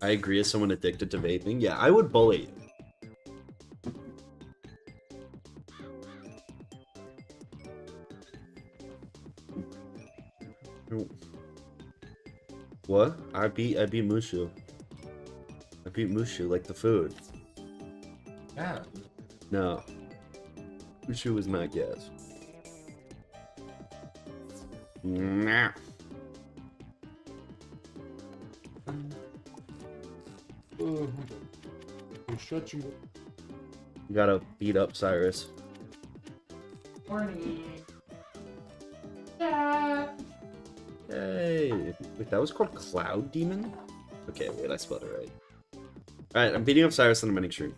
I agree as someone addicted to vaping. Yeah, I would bully you. What? I beat MOOSHU. I beat MOOSHU like the food. Yeah. No. MOOSHU was not gas. Nah. They shut you. You gotta beat up Cyrus. Morning. Hey. Wait, that was called Cloud Demon? Okay, wait, I spelled it right. Alright, I'm beating up Cyrus on a mini stream.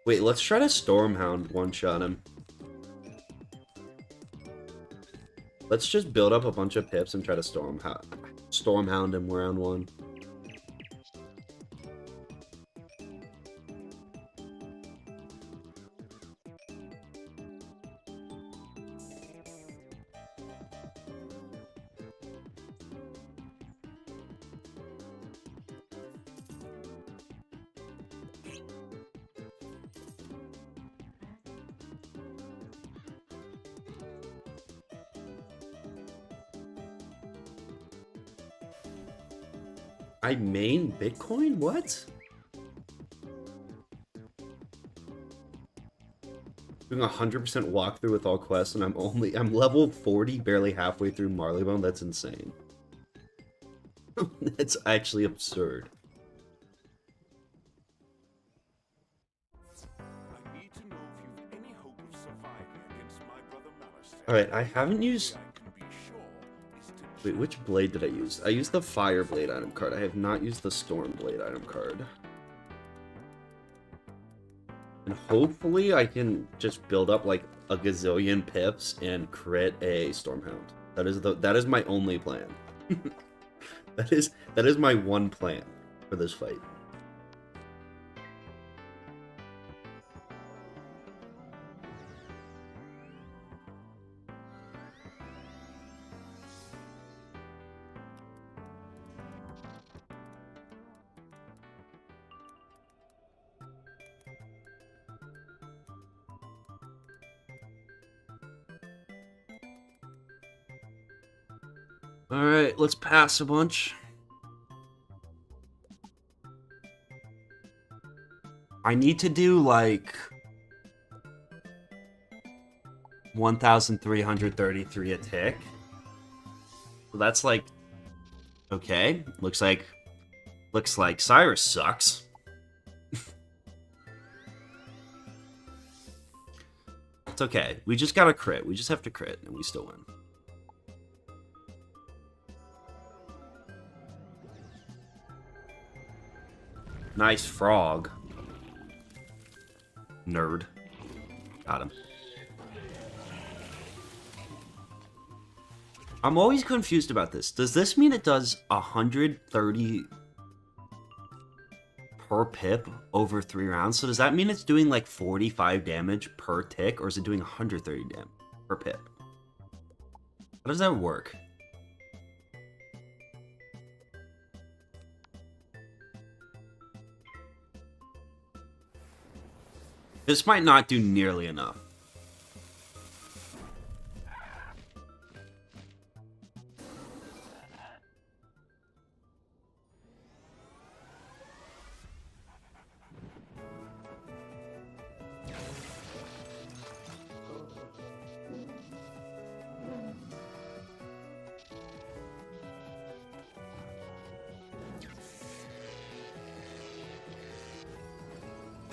Wait, let's try to Stormhound one-shot him. Let's just build up a bunch of pips and try to Stormhound him round one. I main Bitcoin? What? Doing 100% walkthrough with all quests, and I'm level 40, barely halfway through Marleybone. That's insane. That's actually absurd. I need to know if you've any hope of surviving against my brother MALISTAIRE. Alright, I haven't used... I can be sure is to Wait, which blade did I use? I used the Fire Blade item card. I have not used the Storm Blade item card. And hopefully I can just build up like a gazillion pips and crit a Stormhound. That is my only plan. that is my one plan for this fight. Alright, let's pass a bunch. I need to do like 1,333 a tick. So that's like okay. Looks like Cyrus sucks. It's okay. We just gotta crit. We just have to crit and we still win. Nice frog. Nerd. Got him. I'm always confused about this. Does this mean it does 130 per pip over 3 rounds? So does that mean it's doing like 45 damage per tick, or is it doing 130 damage per pip? How does that work? This might not do nearly enough.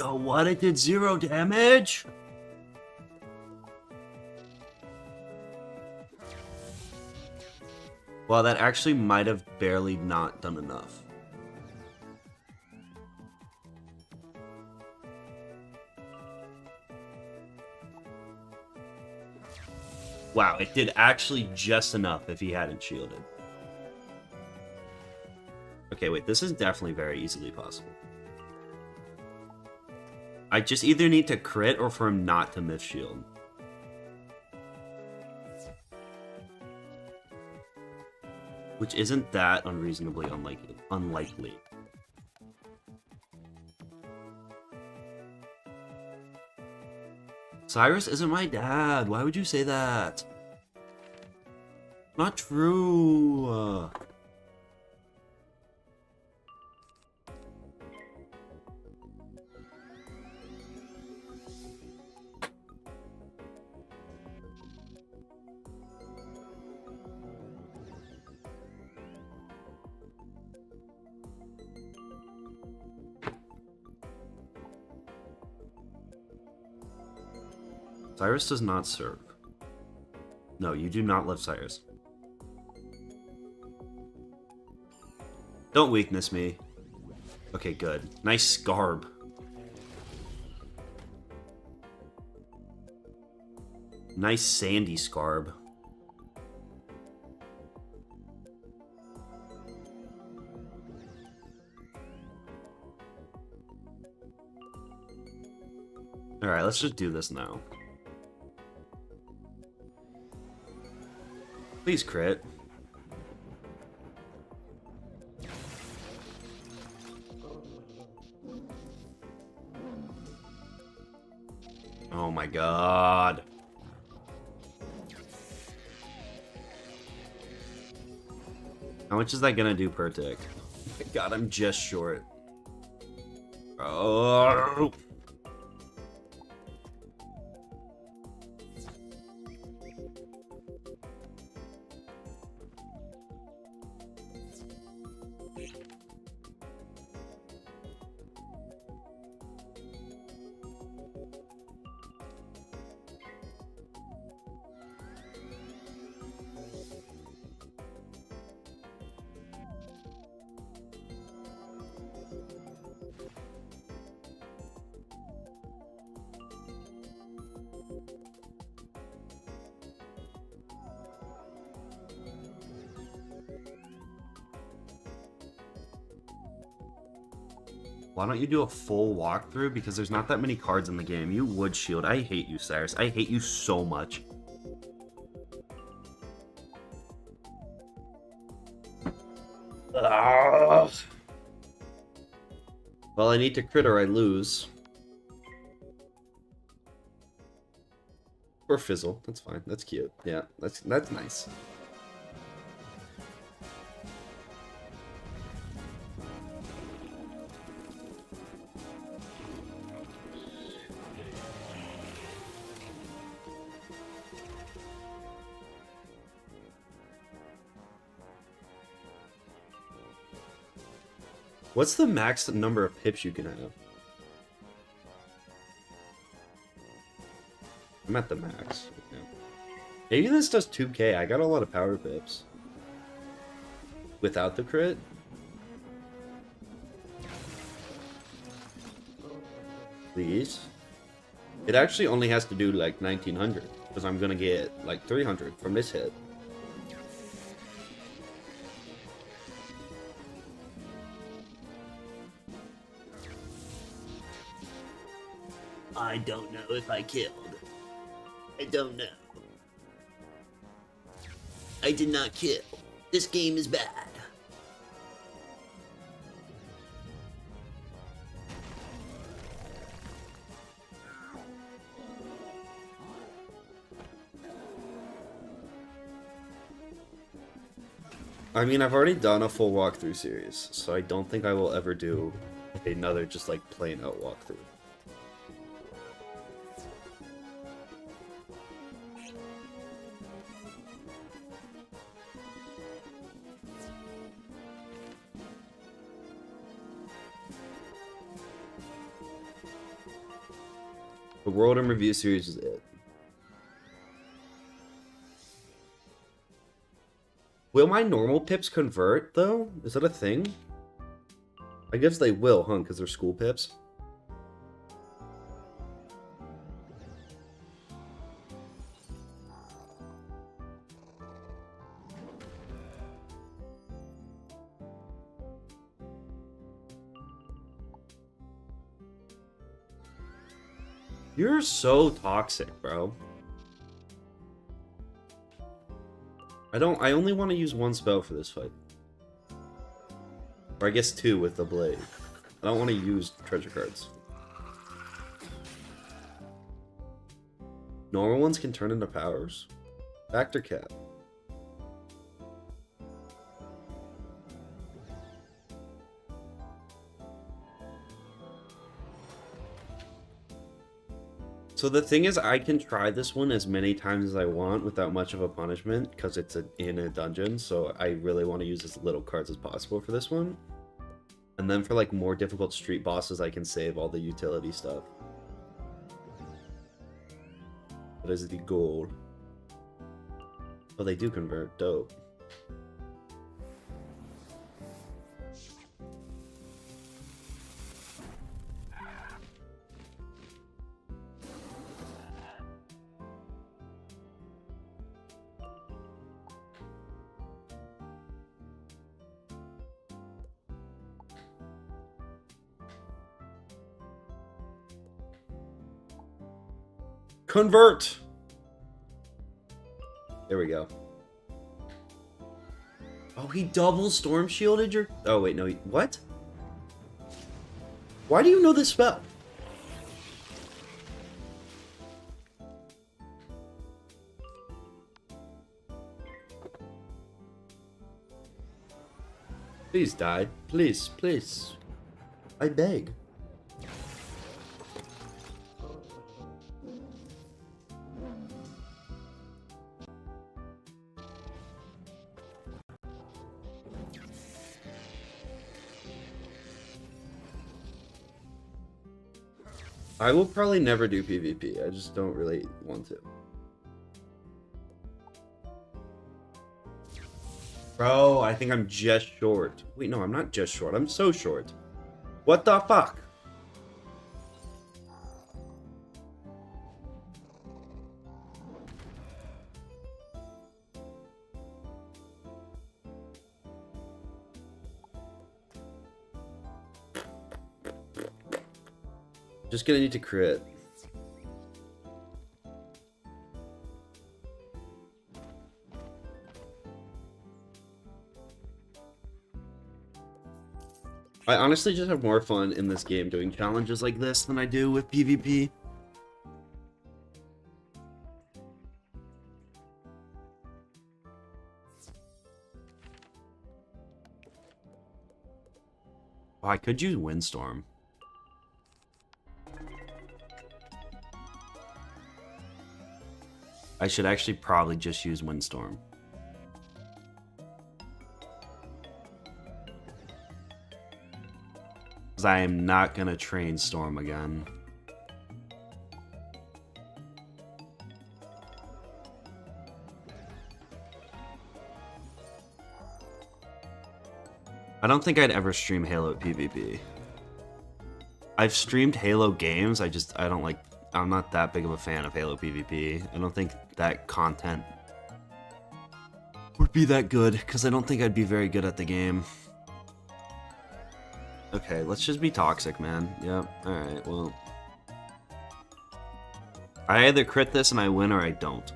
Oh, what? It did 0 damage? Well, that actually might have barely not done enough. Wow, it did actually just enough if he hadn't shielded. Okay, wait, this is definitely very easily possible. I just either need to crit or for him not to miss shield. Which isn't that unreasonably unlikely. Cyrus isn't my dad. Why would you say that? Not true. Cyrus does not serve. No, you do not love Cyrus. Don't weakness me. Okay, good. Nice Scarb. Nice sandy Scarb. Alright, let's just do this now. Please crit. Oh my god. How much is that gonna do per tick? Oh my god, I'm just short. Oh. Why don't you do a full walkthrough? Because there's not that many cards in the game. You would shield. I hate you, Cyrus. I hate you so much. Ugh. Well, I need to crit or I lose. Or fizzle. That's fine. That's cute. Yeah, that's nice. What's the max number of pips you can have? I'm at the max. Okay. Maybe this does 2k. I got a lot of power pips. Without the crit? Please? It actually only has to do like 1900. Because I'm gonna get like 300 from this hit. I don't know if I killed. I don't know. I did not kill. This game is bad. I mean, I've already done a full walkthrough series, so I don't think I will ever do another just like plain out walkthrough. The World in Review series is it. Will my normal pips convert, though? Is that a thing? I guess they will, huh? Because they're school pips. You're so toxic, bro. I only want to use one spell for this fight. Or I guess two with the blade. I don't want to use treasure cards. Normal ones can turn into powers. Factor cap. So the thing is, I can try this one as many times as I want without much of a punishment because it's in a dungeon, so I really want to use as little cards as possible for this one. And then for like more difficult street bosses, I can save all the utility stuff. That is the goal. Oh, they do convert. Dope. Convert! There we go. Oh, he double storm shielded your... Oh, wait, no. What? Why do you know this spell? Please die. Please, please. I beg. I will probably never do PvP. I just don't really want to. Bro, I think I'm just short. Wait, no, I'm not just short. I'm so short. What the fuck? Just gonna need to crit. I honestly just have more fun in this game doing challenges like this than I do with PvP. Oh, I could use Windstorm. I should actually probably just use Windstorm. Because I am not going to train Storm again. I don't think I'd ever stream Halo PvP. I've streamed Halo games, I don't like... I'm not that big of a fan of Halo PvP. I don't think that content would be that good, because I don't think I'd be very good at the game. Okay, let's just be toxic, man. Yep, alright, well... I either crit this and I win, or I don't.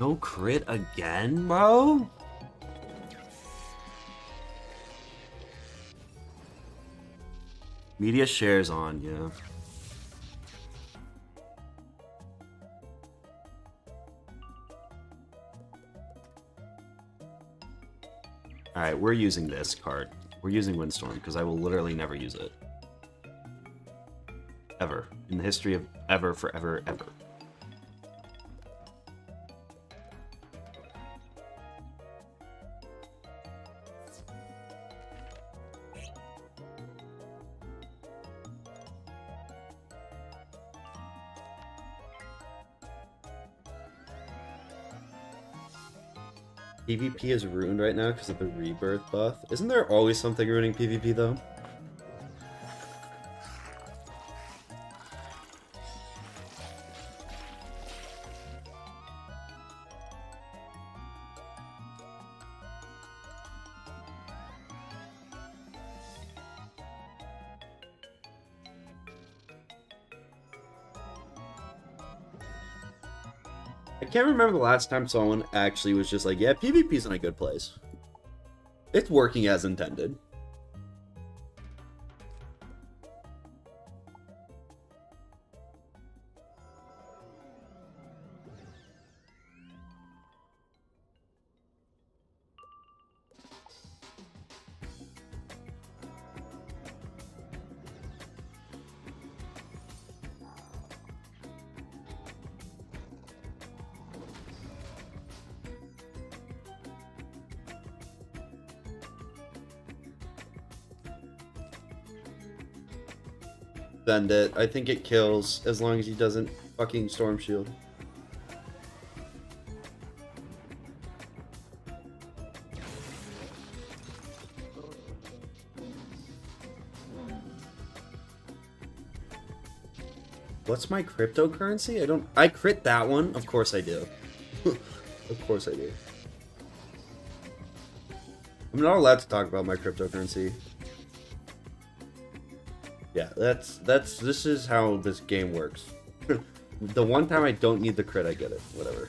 No crit again, bro? Media shares on, yeah. Alright, we're using this card. We're using Windstorm, because I will literally never use it. Ever. In the history of ever, forever, ever. PvP is ruined right now because of the rebirth buff. Isn't there always something ruining PvP though? I can't remember the last time someone actually was just like, yeah, PvP's in a good place. It's working as intended. Send it. I think it kills as long as he doesn't fucking storm shield. What's my cryptocurrency? I crit that one. Of course I do. Of course I do. I'm not allowed to talk about my cryptocurrency. Yeah, this is how this game works. The one time I don't need the crit, I get it. Whatever.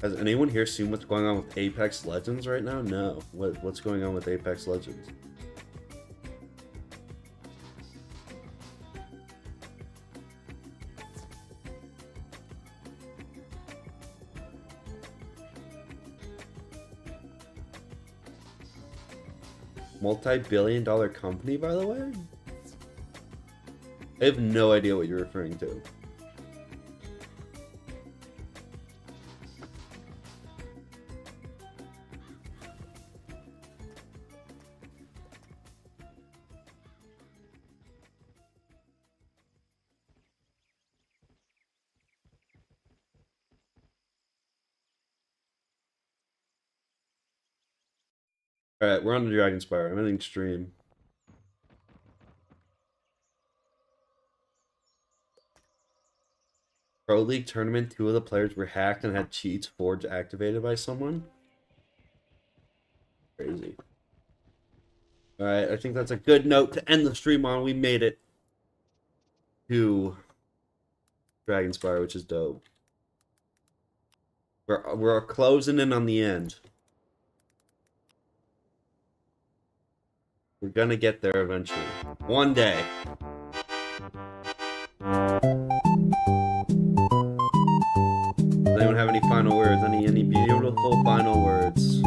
Has anyone here seen what's going on with Apex Legends right now? No. What's going on with Apex Legends? Multi-billion-dollar company, by the way? I have no idea what you're referring to. Alright, we're on the Dragon Spire. I'm ending stream. Pro League tournament, 2 of the players were hacked and had cheats forged activated by someone. Crazy. Alright, I think that's a good note to end the stream on. We made it to Dragon Spire, which is dope. We're closing in on the end. We're gonna get there eventually. One day. Does anyone have any final words? Any beautiful final words?